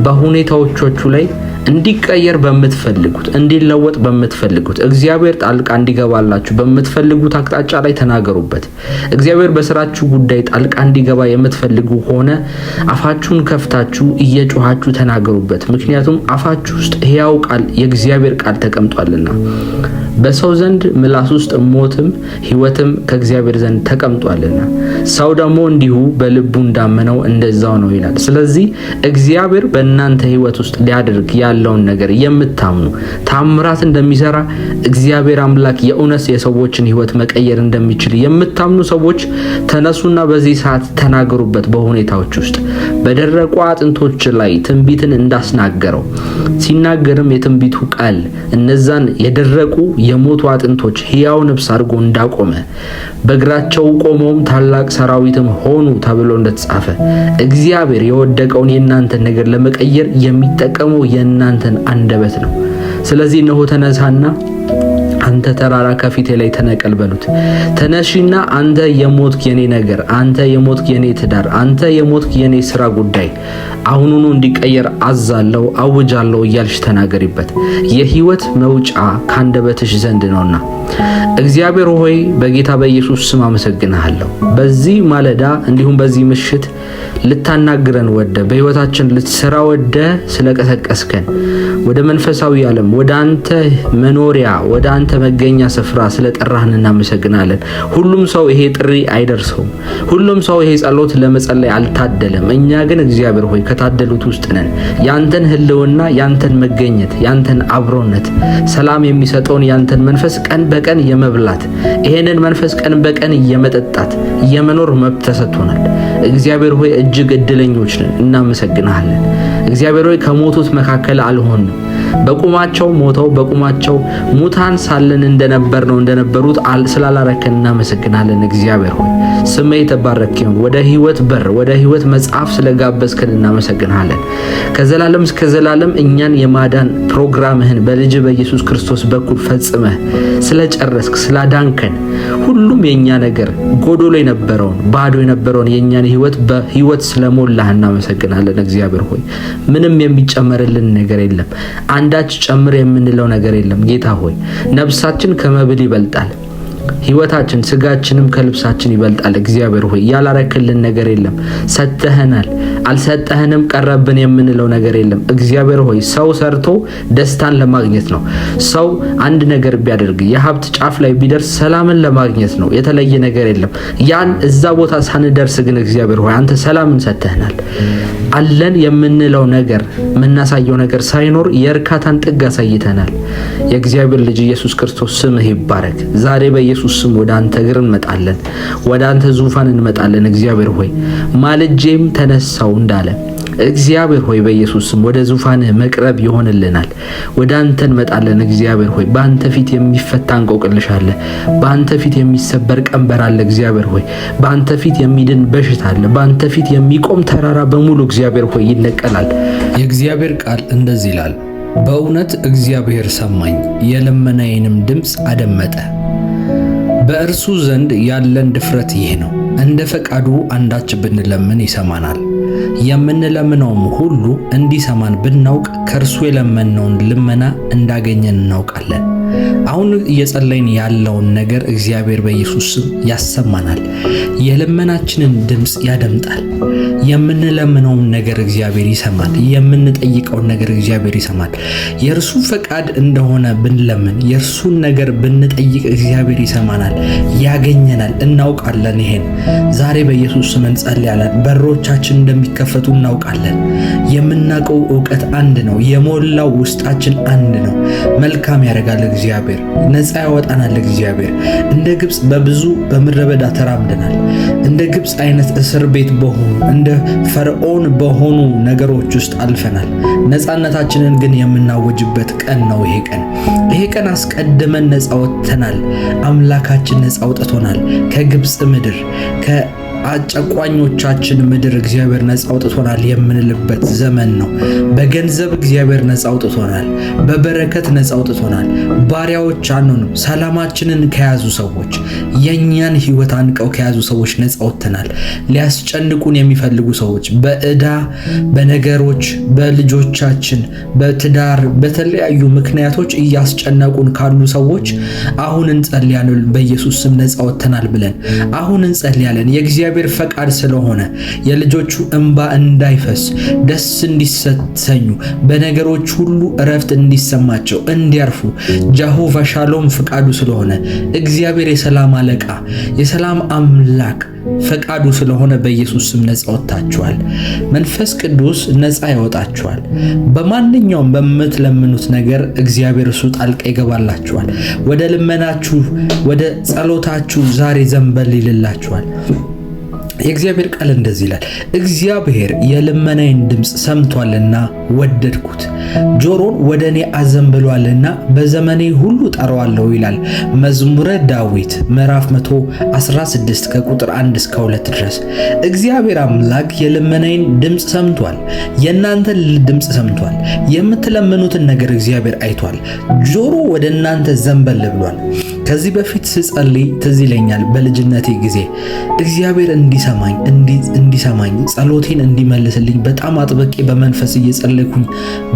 በሁኔታዎቻችሁ ላይ እንዲቀየር በምትፈልጉት እንዲለወጥ በምትፈልጉት እግዚአብሔር ጣልቃ እንዲገባላችሁ በምትፈልጉት አቅጣጫ ላይ ተናገሩበት። እግዚአብሔር በስራችሁ ጉዳይ ጣልቃ እንዲገባ የምትፈልጉ ሆነ አፋችሁን ከፍታችሁ እየጮሃችሁ ተናገሩበት። ምክንያቱም አፋችሁ ውስጥ ሕያው ቃል የእግዚአብሔር ቃል ተቀምጧልና። በሰው ዘንድ ምላስ ውስጥ ሞትም ሕይወትም ከእግዚአብሔር ዘንድ ተቀምጧልና ሰው ደግሞ እንዲሁ በልቡ እንዳመነው እንደዛው ነው ይላል። ስለዚህ እግዚአብሔር በእናንተ ሕይወት ውስጥ ሊያደርግ ያለውን ነገር የምታምኑ ታምራት እንደሚሰራ እግዚአብሔር አምላክ የእውነት የሰዎችን ሕይወት መቀየር እንደሚችል የምታምኑ ሰዎች ተነሱና በዚህ ሰዓት ተናገሩበት። በሁኔታዎች ውስጥ በደረቁ አጥንቶች ላይ ትንቢትን እንዳስናገረው ሲናገርም የትንቢቱ ቃል እነዛን የደረቁ የሞቱ አጥንቶች ሕያው ነፍስ አድርጎ እንዳቆመ በእግራቸው ቆመውም ታላቅ ሰራዊትም ሆኑ ተብሎ እንደተጻፈ እግዚአብሔር የወደቀውን የእናንተን ነገር ለመቀየር የሚጠቀመው የእናንተን አንደበት ነው። ስለዚህ እነሆ ተነሳና አንተ ተራራ ከፊቴ ላይ ተነቀል በሉት። ተነሺና አንተ የሞትክ የኔ ነገር፣ አንተ የሞትክ የኔ ትዳር፣ አንተ የሞትክ የኔ ስራ ጉዳይ አሁኑኑ እንዲቀየር አዛለው አውጃለው እያልሽ ተናገሪበት። የህይወት መውጫ ካንደበትሽ ዘንድ ነውና እግዚአብሔር ሆይ በጌታ በኢየሱስ ስም አመሰግንሃለሁ። በዚህ ማለዳ እንዲሁም በዚህ ምሽት ልታናግረን ወደ በህይወታችን ልትሰራ ወደ ስለቀሰቀስከን ወደ መንፈሳዊ ዓለም ወደ አንተ መኖሪያ ወደ አንተ መገኛ ስፍራ ስለጠራህን እናመሰግናለን። ሁሉም ሰው ይሄ ጥሪ አይደርሰውም። ሁሉም ሰው ይሄ ጸሎት ለመጸለይ አልታደለም። እኛ ግን እግዚአብሔር ሆይ ከታደሉት ውስጥ ነን። ያንተን ህልውና፣ ያንተን መገኘት፣ ያንተን አብሮነት፣ ሰላም የሚሰጠውን ያንተን መንፈስ ቀን በቀን የመብላት ይሄንን መንፈስ ቀን በቀን የመጠጣት የመኖር መብት ተሰጥቶናል። እግዚአብሔር ሆይ እጅግ እድለኞች ነን። እናመሰግናለን። እግዚአብሔር ሆይ ከሞቱት መካከል አልሆንም። በቁማቸው ሞተው በቁማቸው ሙታን ሳለን እንደነበሩት ስላላረከን እናመሰግናለን። እግዚአብሔር ሆይ ስምህ የተባረከ ይሁን። ወደ ህይወት በር ወደ ህይወት መጽሐፍ ስለጋበዝከን እናመሰግናለን። ከዘላለም እስከ ዘላለም እኛን የማዳን ፕሮግራምህን በልጅ በኢየሱስ ክርስቶስ በኩል ፈጽመህ ስለጨረስክ ስላዳንከን ሁሉም የኛ ነገር ጎዶሎ የነበረውን ባዶ የነበረውን የኛን ህይወት በህይወት ስለሞላህ እናመሰግናለን። እግዚአብሔር ሆይ ምንም የሚጨመርልን ነገር የለም። አንዳች ጨምር የምንለው ነገር የለም። ጌታ ሆይ ነፍሳችን ከመብል ይበልጣል፣ ህይወታችን ስጋችንም ከልብሳችን ይበልጣል። እግዚአብሔር ሆይ ያላረክልን ነገር የለም። ሰጥተህናል፣ አልሰጠህንም፣ ቀረብን የምንለው ነገር የለም። እግዚአብሔር ሆይ ሰው ሰርቶ ደስታን ለማግኘት ነው። ሰው አንድ ነገር ቢያደርግ የሀብት ጫፍ ላይ ቢደርስ ሰላምን ለማግኘት ነው። የተለየ ነገር የለም። ያን እዛ ቦታ ሳንደርስ ግን እግዚአብሔር ሆይ አንተ ሰላምን ሰጥተህናል። አለን የምንለው ነገር የምናሳየው ነገር ሳይኖር የእርካታን ጥግ አሳይተናል። የእግዚአብሔር ልጅ ኢየሱስ ክርስቶስ ስምህ ይባረክ። ዛሬ በኢየሱስ ስም ወደ አንተ እግር እንመጣለን፣ ወደ አንተ ዙፋን እንመጣለን። እግዚአብሔር ሆይ ማልጄም ተነሳው እንዳለ እግዚአብሔር ሆይ በኢየሱስ ስም ወደ ዙፋንህ መቅረብ ይሆንልናል። ወደ አንተ እንመጣለን። እግዚአብሔር ሆይ በአንተ ፊት የሚፈታ እንቆቅልሽ አለ። በአንተ ፊት የሚሰበር ቀንበር አለ። እግዚአብሔር ሆይ በአንተ ፊት የሚድን በሽታ አለ። በአንተ ፊት የሚቆም ተራራ በሙሉ እግዚአብሔር ሆይ ይነቀላል። የእግዚአብሔር ቃል እንደዚህ ይላል፣ በእውነት እግዚአብሔር ሰማኝ፣ የልመናዬንም ድምፅ አደመጠ። በእርሱ ዘንድ ያለን ድፍረት ይህ ነው፣ እንደ ፈቃዱ አንዳች ብንለምን ይሰማናል። የምንለምነውም ሁሉ እንዲሰማን ብናውቅ ከእርሱ የለመነውን ልመና እንዳገኘን እናውቃለን። አሁን እየጸለይን ያለውን ነገር እግዚአብሔር በኢየሱስ ስም ያሰማናል። የልመናችንን ድምፅ ያደምጣል። የምንለምነውን ነገር እግዚአብሔር ይሰማል። የምንጠይቀውን ነገር እግዚአብሔር ይሰማል። የእርሱ ፈቃድ እንደሆነ ብንለምን፣ የእርሱን ነገር ብንጠይቅ እግዚአብሔር ይሰማናል፣ ያገኘናል፣ እናውቃለን። ይሄን ዛሬ በኢየሱስ ስም እንጸልያለን። በሮቻችን እንደሚከፈቱ እናውቃለን። የምናውቀው ዕውቀት አንድ ነው። የሞላው ውስጣችን አንድ ነው። መልካም ያደርጋል እግዚአብሔር፣ ነፃ ያወጣናል እግዚአብሔር። እንደ ግብፅ በብዙ በምድረ በዳ ተራምደናል። እንደ ግብፅ አይነት እስር ቤት በሆኑ እንደ ፈርዖን በሆኑ ነገሮች ውስጥ አልፈናል። ነፃነታችንን ግን የምናወጅበት ቀን ነው ይሄ ቀን። ይሄ ቀን አስቀድመን ነፃ ወጥተናል። አምላካችን ነፃ አውጥቶናል ከግብፅ ምድር ከአጨቋኞቻችን ምድር እግዚአብሔር ነፃ አውጥቶናል የምንልበት ዘመን ነው። በገንዘብ እግዚአብሔር ነፃ አውጥቶናል። በበረከት ነፃ አውጥቶናል። ባሪያዎች አንሆንም። ሰላማችንን ከያዙ ሰዎች፣ የኛን ህይወት አንቀው ከያዙ ሰዎች ነፃ አውጥተናል። ሊያስጨንቁን የሚፈልጉ ሰዎች በዕዳ በነገሮች በልጆቻችን በትዳር በተለያዩ ምክንያቶች እያስጨነቁን ካሉ ሰዎች አሁን እንጸልያለን። በኢየሱስ ስም ነፃ ወጥተናል ብለን አሁን እንጸልያለን። የእግዚአብሔር ፈቃድ ስለሆነ የልጆቹ እንባ እንዳይፈስ፣ ደስ እንዲሰኙ፣ በነገሮች ሁሉ እረፍት እንዲሰማቸው፣ እንዲያርፉ ጃሆቫ ሻሎም ፈቃዱ ስለሆነ እግዚአብሔር የሰላም አለቃ የሰላም አምላክ ፈቃዱ ስለሆነ በኢየሱስ ስም ነፃ ወጥታችኋል። መንፈስ ቅዱስ ነፃ ያወጣችኋል። በማንኛውም በምትለምኑት ነገር እግዚአብሔር እሱ ጣልቃ ይገባላችኋል። ወደ ልመናችሁ ወደ ጸሎታችሁ ዛሬ ዘንበል ይልላችኋል። የእግዚአብሔር ቃል እንደዚህ ይላል፣ እግዚአብሔር የልመናዬን ድምፅ ሰምቷልና ወደድኩት፣ ጆሮን ወደ እኔ አዘንብሏልና በዘመኔ ሁሉ ጠራዋለሁ ይላል መዝሙረ ዳዊት ምዕራፍ 116 ከቁጥር 1 እስከ 2 ድረስ። እግዚአብሔር አምላክ የልመናዬን ድምፅ ሰምቷል። የእናንተን ድምፅ ሰምቷል። የምትለምኑትን ነገር እግዚአብሔር አይቷል። ጆሮ ወደ እናንተ ዘንበል ብሏል። ከዚህ በፊት ስጸልይ ትዝ ይለኛል በልጅነቴ ጊዜ እግዚአብሔር እንዲሰማኝ ጸሎቴን እንዲመልስልኝ በጣም አጥብቄ በመንፈስ እየጸለይኩኝ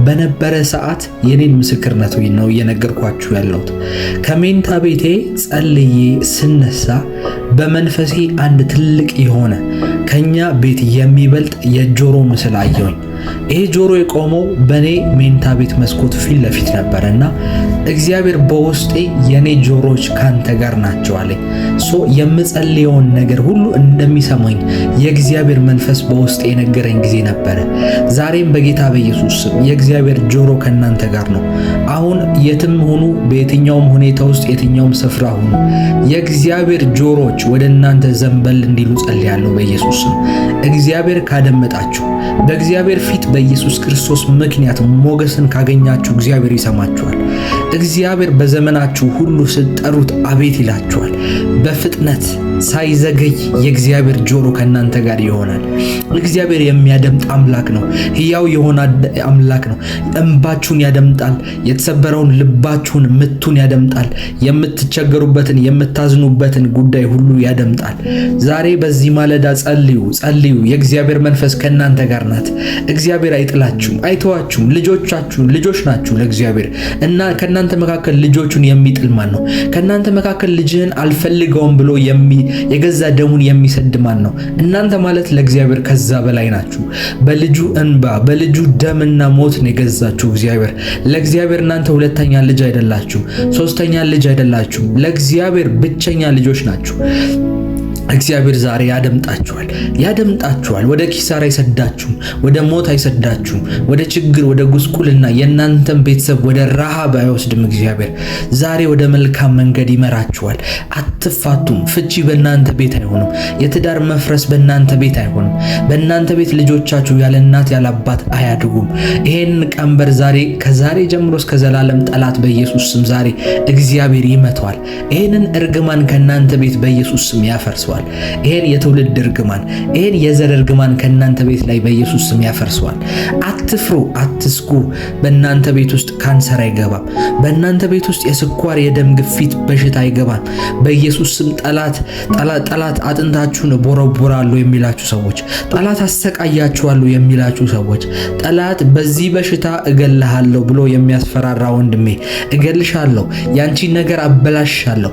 በነበረ ሰዓት የኔን ምስክርነት ነው እየነገርኳችሁ ያለሁት። ከሜንታ ቤቴ ጸልዬ ስነሳ በመንፈሴ አንድ ትልቅ የሆነ ከኛ ቤት የሚበልጥ የጆሮ ምስል አየሁኝ። ይሄ ጆሮ የቆመው በኔ ሜንታ ቤት መስኮት ፊት ለፊት ነበርና እግዚአብሔር በውስጤ የኔ ጆሮች ካንተ ጋር ናቸው አለኝ። የምጸልየውን ነገር ሁሉ እንደሚሰማኝ የእግዚአብሔር መንፈስ በውስጤ የነገረኝ ጊዜ ነበረ። ዛሬም በጌታ በኢየሱስ ስም የእግዚአብሔር ጆሮ ከናንተ ጋር ነው። አሁን የትም ሁኑ፣ በየትኛውም ሁኔታ ውስጥ የትኛውም ስፍራ ሁኑ፣ የእግዚአብሔር ጆሮች ወደ እናንተ ዘንበል እንዲሉ ጸልያለሁ በኢየሱስ ስም። እግዚአብሔር ካደመጣችሁ በእግዚአብሔር ፊት በኢየሱስ ክርስቶስ ምክንያት ሞገስን ካገኛችሁ እግዚአብሔር ይሰማችኋል። እግዚአብሔር በዘመናችሁ ሁሉ ስትጠሩት አቤት ይላችኋል። በፍጥነት ሳይዘገይ የእግዚአብሔር ጆሮ ከናንተ ጋር ይሆናል። እግዚአብሔር የሚያደምጥ አምላክ ነው። ሕያው የሆነ አምላክ ነው። እንባችሁን ያደምጣል። የተሰበረውን ልባችሁን ምቱን ያደምጣል። የምትቸገሩበትን የምታዝኑበትን ጉዳይ ሁሉ ያደምጣል። ዛሬ በዚህ ማለዳ ጸልዩ። የእግዚአብሔር መንፈስ ከናንተ ጋር ናት። እግዚአብሔር አይጥላችሁም፣ አይተዋችሁም። ልጆች ናችሁ ለእግዚአብሔር እና ከናንተ መካከል ልጆቹን የሚጥል ማን ነው? ከናንተ መካከል ልጅህን አልፈልገውም ብሎ የገዛ ደሙን የሚሰድ ማን ነው? እናንተ ማለት ለእግዚአብሔር ከዛ በላይ ናችሁ። በልጁ እንባ በልጁ ደምና ሞት ነው የገዛችሁ እግዚአብሔር። ለእግዚአብሔር እናንተ ሁለተኛ ልጅ አይደላችሁ፣ ሶስተኛ ልጅ አይደላችሁ። ለእግዚአብሔር ብቸኛ ልጆች ናችሁ። እግዚአብሔር ዛሬ ያደምጣችኋል። ወደ ኪሳራ አይሰዳችሁም፣ ወደ ሞት አይሰዳችሁም፣ ወደ ችግር፣ ወደ ጉስቁልና የእናንተን ቤተሰብ ወደ ረሃብ አይወስድም። እግዚአብሔር ዛሬ ወደ መልካም መንገድ ይመራችኋል። አትፋቱም። ፍቺ በእናንተ ቤት አይሆንም። የትዳር መፍረስ በእናንተ ቤት አይሆንም። በእናንተ ቤት ልጆቻችሁ ያለ እናት ያለ አባት አያድጉም። ይሄን ቀንበር ከዛሬ ጀምሮ እስከ ዘላለም ጠላት በኢየሱስ ስም ዛሬ እግዚአብሔር ይመተዋል። ይሄንን እርግማን ከእናንተ ቤት በኢየሱስ ስም ያፈርሰዋል። ይሄን የትውልድ እርግማን፣ ይሄን የዘር እርግማን ከእናንተ ቤት ላይ በኢየሱስ ስም ያፈርሰዋል። አትፍሩ፣ አትስጉ። በእናንተ ቤት ውስጥ ካንሰር አይገባም። በእናንተ ቤት ውስጥ የስኳር የደም ግፊት በሽታ አይገባም። በኢየሱስ ስም ጠላት አጥንታችሁን ቦረቦራለሁ የሚላችሁ ሰዎች፣ ጠላት አሰቃያችኋለሁ የሚላችሁ ሰዎች፣ ጠላት በዚህ በሽታ እገልሃለሁ ብሎ የሚያስፈራራ ወንድሜ፣ እገልሻለሁ፣ ያንቺን ነገር አበላሻለሁ፣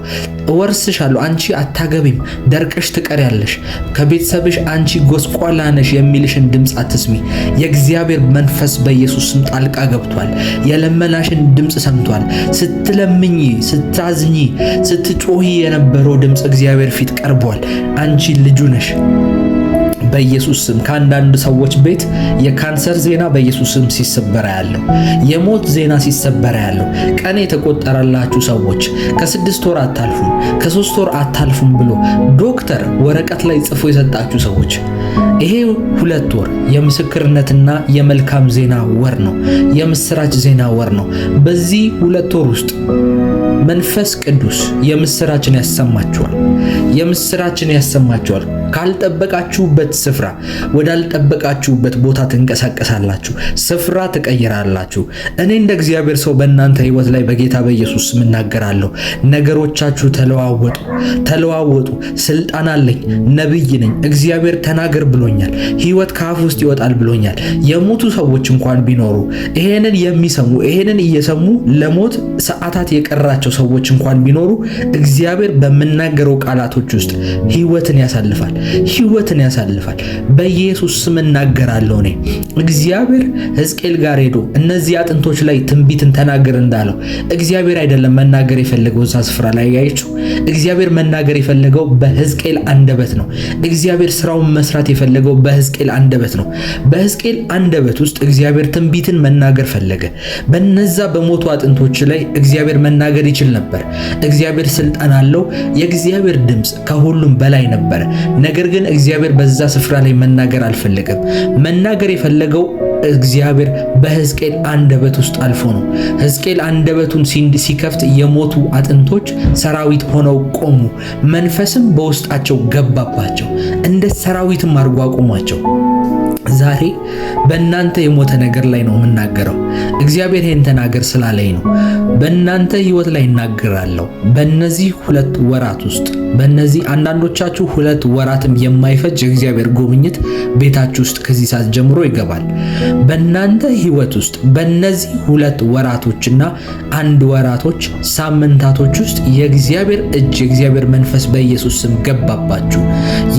እወርስሻለሁ፣ አንቺ አታገቢም፣ ደርቀሽ ትቀሪያለሽ፣ ከቤተሰብሽ አንቺ ጎስቋላ ነሽ የሚልሽን ድምፅ አትስሚ። የእግዚአብሔር መንፈስ በኢየሱስ ስም ጣልቃ ገብቷል። የለመናሽን ድምፅ ሰምቷል። ስትለምኚ፣ ስታዝኚ፣ ስትጮሂ የነበረው ድምፅ እግዚአብሔር ፊት ቀርቧል። አንቺ ልጁ ነሽ። በኢየሱስ ስም ከአንዳንድ ሰዎች ቤት የካንሰር ዜና በኢየሱስ ስም ሲሰበራ ያለው፣ የሞት ዜና ሲሰበራ ያለው፣ ቀን የተቆጠረላችሁ ሰዎች ከ6 ወር አታልፉም፣ ከ3 ወር አታልፉም ብሎ ዶክተር ወረቀት ላይ ጽፎ የሰጣችሁ ሰዎች ይሄ 2 ወር የምስክርነትና የመልካም ዜና ወር ነው። የምስራች ዜና ወር ነው። በዚህ 2 ወር ውስጥ መንፈስ ቅዱስ የምስራችን ያሰማችኋል። ካልጠበቃችሁበት ስፍራ ወዳልጠበቃችሁበት ቦታ ትንቀሳቀሳላችሁ፣ ስፍራ ትቀይራላችሁ። እኔ እንደ እግዚአብሔር ሰው በእናንተ ሕይወት ላይ በጌታ በኢየሱስ ስም እናገራለሁ። ነገሮቻችሁ ተለዋወጡ። ስልጣን አለኝ፣ ነብይ ነኝ፣ እግዚአብሔር ተናገር ብሎኛል፣ ሕይወት ከአፍ ውስጥ ይወጣል ብሎኛል። የሞቱ ሰዎች እንኳን ቢኖሩ ይሄንን የሚሰሙ ይሄንን እየሰሙ ለሞት ሰዓታት የቀራቸው ሰዎች እንኳን ቢኖሩ እግዚአብሔር በምናገረው ቃላቶች ውስጥ ሕይወትን ያሳልፋል። በኢየሱስ ስም እናገራለሁ። እኔ እግዚአብሔር ሕዝቅኤል ጋር ሄዶ እነዚህ አጥንቶች ላይ ትንቢትን ተናገር እንዳለው እግዚአብሔር አይደለም መናገር የፈለገው እዛ ስፍራ ላይ ያይችሁ። እግዚአብሔር መናገር የፈለገው በሕዝቅኤል አንደበት ነው። እግዚአብሔር ስራውን መስራት የፈለገው በሕዝቅኤል አንደበት ነው። በሕዝቅኤል አንደበት ውስጥ እግዚአብሔር ትንቢትን መናገር ፈለገ። በነዛ በሞቱ አጥንቶች ላይ እግዚአብሔር መናገር ይችል ነበር። እግዚአብሔር ስልጣን አለው። የእግዚአብሔር ድምፅ ከሁሉም በላይ ነበር። ነገር ግን እግዚአብሔር በዛ ስፍራ ላይ መናገር አልፈለገም። መናገር የፈለገው እግዚአብሔር በሕዝቅኤል አንደበት ውስጥ አልፎ ነው። ሕዝቅኤል አንደበቱን ሲከፍት የሞቱ አጥንቶች ሰራዊት ሆነው ቆሙ። መንፈስም በውስጣቸው ገባባቸው፣ እንደ ሰራዊትም አድርጎ አቆሟቸው። ዛሬ በእናንተ የሞተ ነገር ላይ ነው የምናገረው። እግዚአብሔር ይህን ተናገር ስላለኝ ነው። በእናንተ ህይወት ላይ እናገራለሁ። በእነዚህ 2 ወራት ውስጥ በእነዚህ አንዳንዶቻችሁ 2 ወራትም የማይፈጅ የእግዚአብሔር ጉብኝት ቤታችሁ ውስጥ ከዚህ ሰዓት ጀምሮ ይገባል። በእናንተ ህይወት ውስጥ በእነዚህ 2 ወራቶችና 1 ወራቶች ሳምንታቶች ውስጥ የእግዚአብሔር እጅ የእግዚአብሔር መንፈስ በኢየሱስ ስም ገባባችሁ።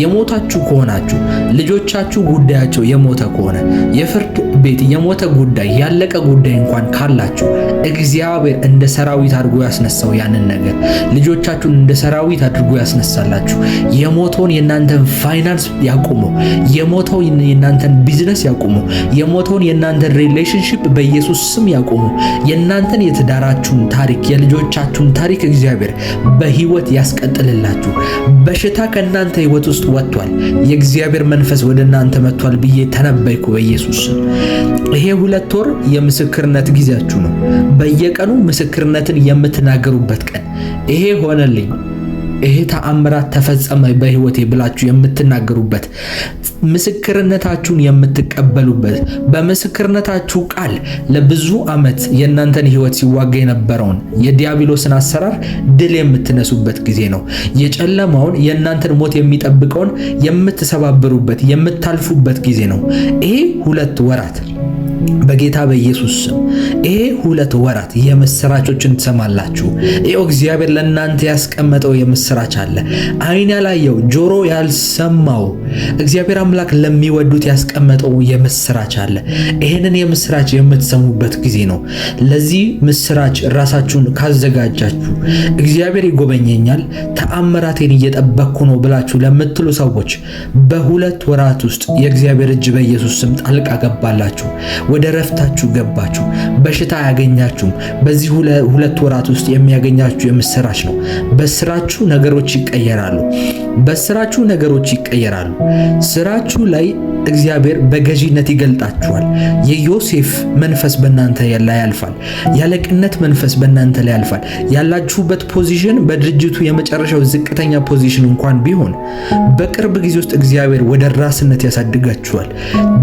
የሞታችሁ ከሆናችሁ ልጆቻችሁ ጉዳያቸው የሞተ ከሆነ የፍርድ ቤት የሞተ ጉዳይ ያለቀ ጉዳይ እንኳን ካላችሁ እግዚአብሔር እንደ ሰራዊት አድርጎ ያስነሳው ያንን ነገር ልጆቻችሁን እንደ ሰራዊት አድርጎ ያስነሳላችሁ። የሞተውን የናንተን ፋይናንስ ያቆመው፣ የሞተውን የናንተን ቢዝነስ ያቆመው፣ የሞተውን የናንተን ሪሌሽንሺፕ በኢየሱስ ስም ያቆመው። የናንተን የትዳራችሁን ታሪክ የልጆቻችሁን ታሪክ እግዚአብሔር በህይወት ያስቀጥልላችሁ። በሽታ ከናንተ ህይወት ውስጥ ወጥቷል። የእግዚአብሔር መንፈስ ወደ እናንተ መጥቷል ብዬ ተነበይኩ በኢየሱስ ስም። ይሄ 2 ወር የምስክርነት ጊዜያችሁ ነው። በየቀኑ ምስክርነትን የምትናገሩበት ቀን። ይሄ ሆነልኝ፣ ይሄ ተአምራት ተፈጸመ በህይወቴ ብላችሁ የምትናገሩበት፣ ምስክርነታችሁን የምትቀበሉበት፣ በምስክርነታችሁ ቃል ለብዙ ዓመት የእናንተን ህይወት ሲዋጋ የነበረውን የዲያብሎስን አሰራር ድል የምትነሱበት ጊዜ ነው። የጨለማውን የእናንተን ሞት የሚጠብቀውን የምትሰባብሩበት የምታልፉበት ጊዜ ነው። ይሄ 2 ወራት በጌታ በኢየሱስ ስም ይሄ 2 ወራት የምስራቾችን ትሰማላችሁ። ይሄው እግዚአብሔር ለእናንተ ያስቀመጠው የምስራች አለ። ዓይን ያላየው ጆሮ ያልሰማው እግዚአብሔር አምላክ ለሚወዱት ያስቀመጠው የምስራች አለ። ይሄንን የምስራች የምትሰሙበት ጊዜ ነው። ለዚህ ምስራች ራሳችሁን ካዘጋጃችሁ እግዚአብሔር ይጎበኘኛል፣ ተአምራቴን እየጠበቅኩ ነው ብላችሁ ለምትሉ ሰዎች በ2 ወራት ውስጥ የእግዚአብሔር እጅ በኢየሱስ ስም ጣልቃ ገባላችሁ። ወደ ረፍታችሁ ገባችሁ። በሽታ አያገኛችሁም። በዚህ 2 ወራት ውስጥ የሚያገኛችሁ የምስራች ነው። በስራችሁ ነገሮች ይቀየራሉ። ስራችሁ ላይ እግዚአብሔር በገዢነት ይገልጣችኋል። የዮሴፍ መንፈስ በእናንተ ላይ ያልፋል። ያለቅነት መንፈስ በእናንተ ላይ ያልፋል። ያላችሁበት ፖዚሽን በድርጅቱ የመጨረሻው ዝቅተኛ ፖዚሽን እንኳን ቢሆን በቅርብ ጊዜ ውስጥ እግዚአብሔር ወደ ራስነት ያሳድጋችኋል።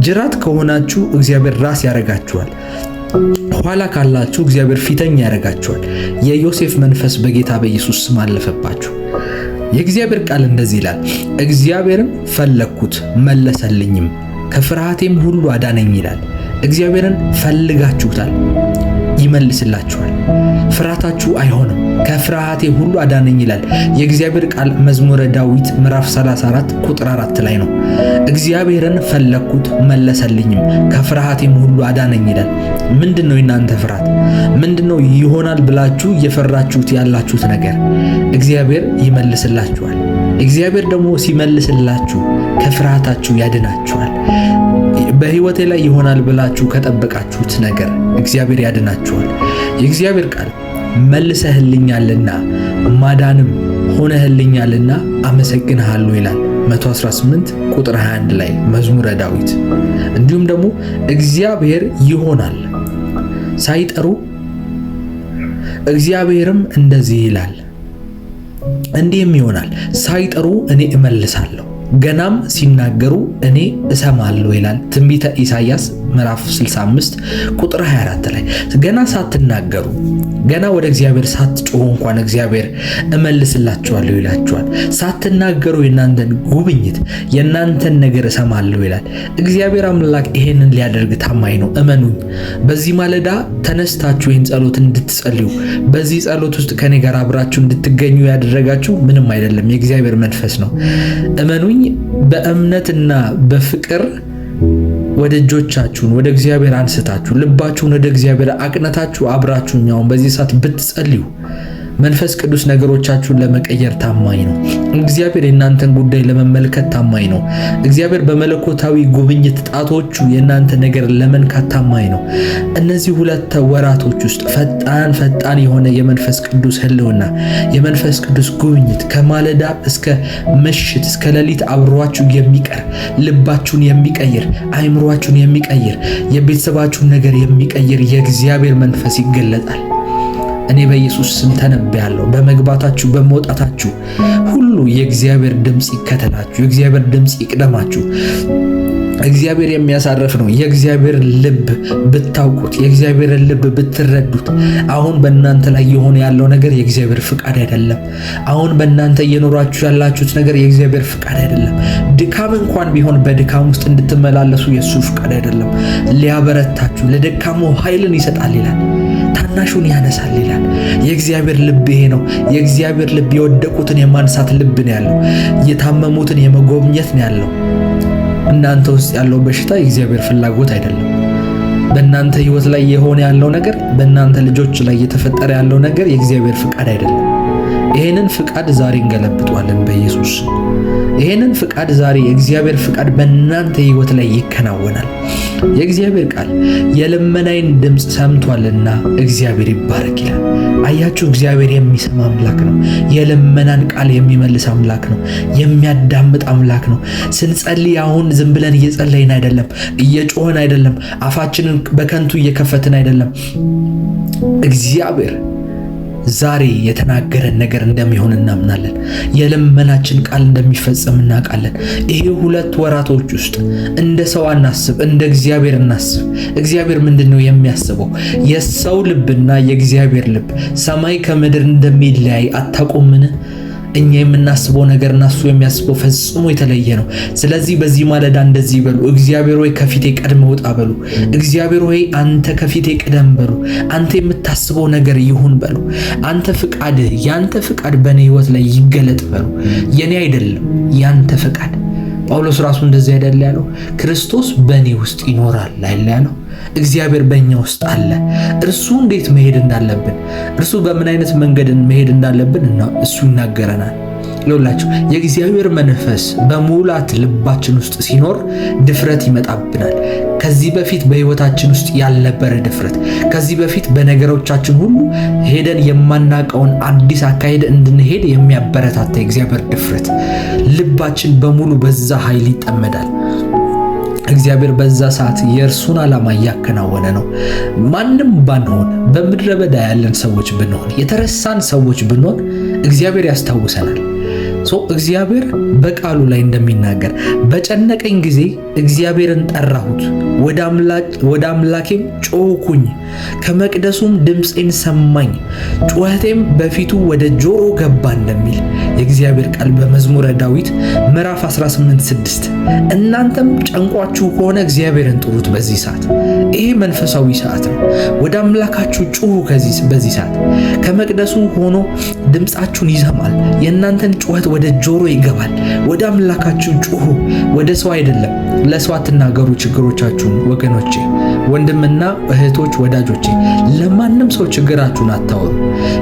ጅራት ከሆናችሁ እግዚአብሔር ራስ ያረጋችኋል። ኋላ ካላችሁ እግዚአብሔር ፊተኛ ያረጋችኋል። የዮሴፍ መንፈስ በጌታ በኢየሱስ ስም አለፈባችሁ። የእግዚአብሔር ቃል እንደዚህ ይላል፣ እግዚአብሔርም ፈለግኩት መለሰልኝም፣ ከፍርሃቴም ሁሉ አዳነኝ ይላል። እግዚአብሔርን ፈልጋችሁታል፣ ይመልስላችኋል። ፍርሃታችሁ አይሆንም። ከፍርሃቴ ሁሉ አዳነኝ ይላል የእግዚአብሔር ቃል መዝሙረ ዳዊት ምዕራፍ 34 ቁጥር 4 ላይ ነው። እግዚአብሔርን ፈለግኩት መለሰልኝም፣ ከፍርሃቴም ሁሉ አዳነኝ ይላል። ምንድነው የናንተ ፍርሃት? ምንድነው ይሆናል ብላችሁ እየፈራችሁት ያላችሁት ነገር? እግዚአብሔር ይመልስላችኋል። እግዚአብሔር ደግሞ ሲመልስላችሁ ከፍርሃታችሁ ያድናችኋል። በህይወቴ ላይ ይሆናል ብላችሁ ከጠበቃችሁት ነገር እግዚአብሔር ያድናችኋል። የእግዚአብሔር ቃል መልሰህልኛልና ማዳንም ሆነህልኛልና አመሰግንሃለሁ ይላል 118 ቁጥር 21 ላይ መዝሙረ ዳዊት። እንዲሁም ደግሞ እግዚአብሔር ይሆናል ሳይጠሩ እግዚአብሔርም እንደዚህ ይላል፣ እንዲህም ይሆናል ሳይጠሩ እኔ እመልሳለሁ ገናም ሲናገሩ እኔ እሰማለሁ ይላል ትንቢተ ኢሳይያስ ምዕራፍ 65 ቁጥር 24 ላይ። ገና ሳትናገሩ ገና ወደ እግዚአብሔር ሳትጮሁ እንኳን እግዚአብሔር እመልስላችኋለሁ ይላችኋል። ሳትናገሩ የእናንተን ጉብኝት የእናንተን ነገር እሰማለሁ ይላል። እግዚአብሔር አምላክ ይሄንን ሊያደርግ ታማኝ ነው። እመኑኝ። በዚህ ማለዳ ተነስታችሁ ይህን ጸሎት እንድትጸልዩ በዚህ ጸሎት ውስጥ ከኔ ጋር አብራችሁ እንድትገኙ ያደረጋችሁ ምንም አይደለም፣ የእግዚአብሔር መንፈስ ነው። እመኑኝ። በእምነትና በፍቅር ወደ እጆቻችሁን ወደ እግዚአብሔር አንስታችሁ ልባችሁን ወደ እግዚአብሔር አቅነታችሁ አብራችሁ አሁን በዚህ ሰዓት ብትጸልዩ መንፈስ ቅዱስ ነገሮቻችሁን ለመቀየር ታማኝ ነው። እግዚአብሔር የእናንተን ጉዳይ ለመመልከት ታማኝ ነው። እግዚአብሔር በመለኮታዊ ጉብኝት ጣቶቹ የእናንተ ነገር ለመንካት ታማኝ ነው። እነዚህ 2 ወራቶች ውስጥ ፈጣን የሆነ የመንፈስ ቅዱስ ህልውና የመንፈስ ቅዱስ ጉብኝት ከማለዳ እስከ ምሽት እስከ ሌሊት አብሯችሁ የሚቀር ልባችሁን የሚቀይር አይምሯችሁን የሚቀይር የቤተሰባችሁን ነገር የሚቀይር የእግዚአብሔር መንፈስ ይገለጣል። እኔ በኢየሱስ ስም ተነብያለሁ። በመግባታችሁ በመውጣታችሁ ሁሉ የእግዚአብሔር ድምጽ ይከተላችሁ፣ የእግዚአብሔር ድምጽ ይቅደማችሁ። እግዚአብሔር የሚያሳርፍ ነው። የእግዚአብሔር ልብ ብታውቁት፣ የእግዚአብሔር ልብ ብትረዱት፣ አሁን በእናንተ ላይ የሆነ ያለው ነገር የእግዚአብሔር ፍቃድ አይደለም። አሁን በእናንተ እየኖራችሁ ያላችሁት ነገር የእግዚአብሔር ፍቃድ አይደለም። ድካም እንኳን ቢሆን በድካም ውስጥ እንድትመላለሱ የእሱ ፍቃድ አይደለም። ሊያበረታችሁ ለደካሙ ኃይልን ይሰጣል ይላል። ታናሹን ያነሳል ይላል። የእግዚአብሔር ልብ ይሄ ነው። የእግዚአብሔር ልብ የወደቁትን የማንሳት ልብ ነው ያለው። የታመሙትን የመጎብኘት ነው ያለው። እናንተ ውስጥ ያለው በሽታ የእግዚአብሔር ፍላጎት አይደለም። በእናንተ ህይወት ላይ የሆነ ያለው ነገር፣ በእናንተ ልጆች ላይ የተፈጠረ ያለው ነገር የእግዚአብሔር ፍቃድ አይደለም። ይሄንን ፍቃድ ዛሬ እንገለብጧለን በኢየሱስ። ይሄንን ፍቃድ ዛሬ የእግዚአብሔር ፍቃድ በእናንተ ህይወት ላይ ይከናወናል። የእግዚአብሔር ቃል የልመናዬን ድምፅ ሰምቷልና እግዚአብሔር ይባረክ ይላል። አያችሁ፣ እግዚአብሔር የሚሰማ አምላክ ነው። የልመናን ቃል የሚመልስ አምላክ ነው። የሚያዳምጥ አምላክ ነው። ስንጸልይ አሁን ዝም ብለን እየጸለይን አይደለም፣ እየጮህን አይደለም፣ አፋችንን በከንቱ እየከፈትን አይደለም። እግዚአብሔር ዛሬ የተናገረን ነገር እንደሚሆን እናምናለን። የልመናችን ቃል እንደሚፈጸም እናውቃለን። ይሄ 2 ወራቶች ውስጥ እንደ ሰው አናስብ፣ እንደ እግዚአብሔር እናስብ። እግዚአብሔር ምንድነው የሚያስበው? የሰው ልብና የእግዚአብሔር ልብ ሰማይ ከምድር እንደሚለያይ አታውቁምን? እኛ የምናስበው ነገርና እሱ የሚያስበው ፈጽሞ የተለየ ነው። ስለዚህ በዚህ ማለዳ እንደዚህ በሉ፣ እግዚአብሔር ሆይ ከፊቴ ቀድመህ ውጣ በሉ። እግዚአብሔር ሆይ አንተ ከፊቴ ቅደም በሉ። አንተ የምታስበው ነገር ይሁን በሉ። አንተ ፍቃድ፣ ያንተ ፍቃድ በእኔ ህይወት ላይ ይገለጥ በሉ። የኔ አይደለም ያንተ ፍቃድ። ጳውሎስ ራሱ እንደዚህ አይደል ያለው? ክርስቶስ በእኔ ውስጥ ይኖራል አይደል ያለው? እግዚአብሔር በእኛ ውስጥ አለ። እርሱ እንዴት መሄድ እንዳለብን፣ እርሱ በምን አይነት መንገድ መሄድ እንዳለብን እና እሱ ይናገረናል። ይኸውላችሁ የእግዚአብሔር መንፈስ በሙላት ልባችን ውስጥ ሲኖር ድፍረት ይመጣብናል። ከዚህ በፊት በህይወታችን ውስጥ ያልነበረ ድፍረት፣ ከዚህ በፊት በነገሮቻችን ሁሉ ሄደን የማናቀውን አዲስ አካሄድ እንድንሄድ የሚያበረታታ የእግዚአብሔር ድፍረት፣ ልባችን በሙሉ በዛ ኃይል ይጠመዳል። እግዚአብሔር በዛ ሰዓት የእርሱን ዓላማ እያከናወነ ነው። ማንም ባንሆን፣ በምድረ በዳ ያለን ሰዎች ብንሆን፣ የተረሳን ሰዎች ብንሆን እግዚአብሔር ያስታውሰናል። እግዚአብሔር በቃሉ ላይ እንደሚናገር በጨነቀኝ ጊዜ እግዚአብሔርን ጠራሁት፣ ወደ አምላኬም ጮህኩኝ፣ ከመቅደሱም ድምፄን ሰማኝ፣ ጩኸቴም በፊቱ ወደ ጆሮ ገባ እንደሚል የእግዚአብሔር ቃል በመዝሙረ ዳዊት ምዕራፍ 18:6 እናንተም ጨንቋችሁ ከሆነ እግዚአብሔርን ጥሩት። በዚህ ሰዓት ይሄ መንፈሳዊ ሰዓት ነው። ወደ አምላካችሁ ጩሁ። በዚህ ሰዓት ከመቅደሱ ሆኖ ድምፃችሁን ይሰማል። የእናንተን ጩኸት ወደ ጆሮ ይገባል። ወደ አምላካችሁ ጩሁ። ወደ ሰው አይደለም። ለሰው አትናገሩ ችግሮቻችሁን ወገኖቼ፣ ወንድምና እህቶች፣ ወዳጆቼ፣ ለማንም ሰው ችግራችሁን አታወሩ።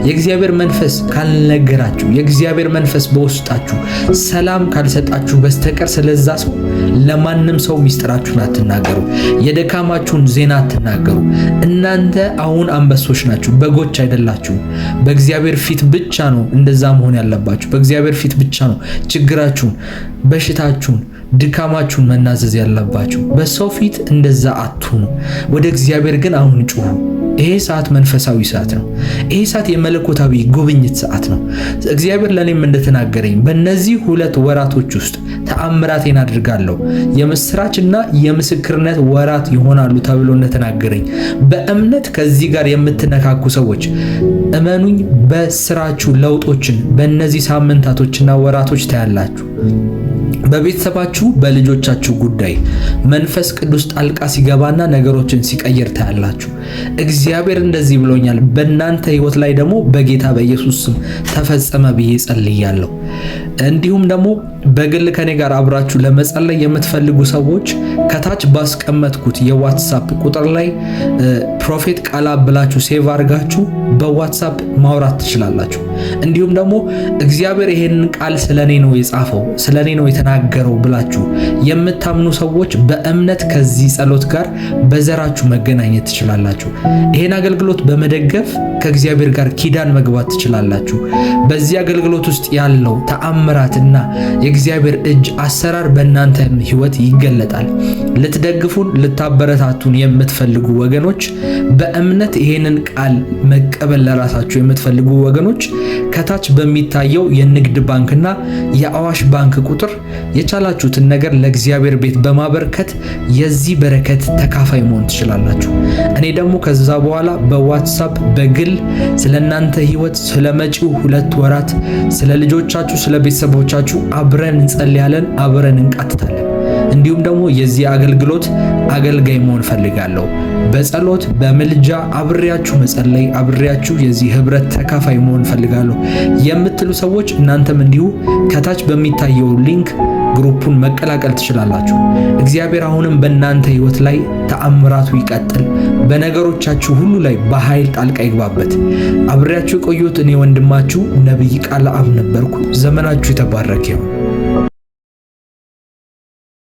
የእግዚአብሔር መንፈስ ካልነገራችሁ፣ የእግዚአብሔር መንፈስ በውስጣችሁ ሰላም ካልሰጣችሁ በስተቀር ስለዛ ሰው ለማንም ሰው ሚስጥራችሁን አትናገሩ። የደካማችሁን ዜና አትናገሩ። እናንተ አሁን አንበሶች ናችሁ፣ በጎች አይደላችሁም። በእግዚአብሔር ፊት ብቻ ነው እንደዛ መሆን ያለባችሁ። በእግዚአብሔር ፊት ብቻ ነው ችግራችሁን፣ በሽታችሁን፣ ድካማችሁን መናዘዝ ያለባችሁ። በሰው ፊት እንደዛ አትሁኑ። ወደ እግዚአብሔር ግን አሁን ጩሁ። ይሄ ሰዓት መንፈሳዊ ሰዓት ነው። ይሄ ሰዓት የመለኮታዊ ጉብኝት ሰዓት ነው። እግዚአብሔር ለኔም እንደተናገረኝ በእነዚህ 2 ወራቶች ውስጥ ተአምራቴን አድርጋለሁ፣ የምስራችና የምስክርነት ወራት ይሆናሉ ተብሎ እንደተናገረኝ በእምነት ከዚህ ጋር የምትነካኩ ሰዎች እመኑኝ፣ በስራችሁ ለውጦችን በእነዚህ ሳምንታቶችና ወራቶች ታያላችሁ። በቤተሰባችሁ በልጆቻችሁ ጉዳይ መንፈስ ቅዱስ ጣልቃ ሲገባና ነገሮችን ሲቀይር ታያላችሁ። እግዚአብሔር እንደዚህ ብሎኛል፣ በእናንተ ሕይወት ላይ ደግሞ በጌታ በኢየሱስ ስም ተፈጸመ ብዬ ጸልያለሁ። እንዲሁም ደግሞ በግል ከኔ ጋር አብራችሁ ለመጸለይ የምትፈልጉ ሰዎች ከታች ባስቀመጥኩት የዋትስአፕ ቁጥር ላይ ፕሮፌት ቃላብ ብላችሁ ሴቭ አድርጋችሁ በዋትስአፕ ማውራት ትችላላችሁ። እንዲሁም ደግሞ እግዚአብሔር ይሄንን ቃል ስለኔ ነው የጻፈው፣ ስለኔ ነው የተናገረው ብላችሁ የምታምኑ ሰዎች በእምነት ከዚህ ጸሎት ጋር በዘራችሁ መገናኘት ትችላላችሁ። ይሄን አገልግሎት በመደገፍ ከእግዚአብሔር ጋር ኪዳን መግባት ትችላላችሁ። በዚህ አገልግሎት ውስጥ ያለው ተአምራትና የእግዚአብሔር እጅ አሰራር በእናንተ ሕይወት ይገለጣል። ልትደግፉን ልታበረታቱን የምትፈልጉ ወገኖች፣ በእምነት ይሄንን ቃል መቀበል ለራሳችሁ የምትፈልጉ ወገኖች ከታች በሚታየው የንግድ ባንክና የአዋሽ ባንክ ቁጥር የቻላችሁትን ነገር ለእግዚአብሔር ቤት በማበርከት የዚህ በረከት ተካፋይ መሆን ትችላላችሁ። እኔ ደግሞ ከዛ በኋላ በዋትስአፕ በግል ስለናንተ ሕይወት፣ ስለመጪው 2 ወራት፣ ስለ ልጆቻችሁ፣ ስለ ቤተሰቦቻችሁ አብረን እንጸልያለን፣ አብረን እንቃትታለን። እንዲሁም ደግሞ የዚህ አገልግሎት አገልጋይ መሆን ፈልጋለሁ፣ በጸሎት በምልጃ አብሬያችሁ መጸለይ፣ አብሬያችሁ የዚህ ህብረት ተካፋይ መሆን ፈልጋለሁ የምትሉ ሰዎች እናንተም እንዲሁ ከታች በሚታየው ሊንክ ግሩፑን መቀላቀል ትችላላችሁ። እግዚአብሔር አሁንም በእናንተ ህይወት ላይ ተአምራቱ ይቀጥል። በነገሮቻችሁ ሁሉ ላይ በኃይል ጣልቃ ይግባበት። አብሬያችሁ የቆየሁት እኔ ወንድማችሁ ነብይ ቃልአብ ነበርኩ። ዘመናችሁ የተባረከ ይሁን።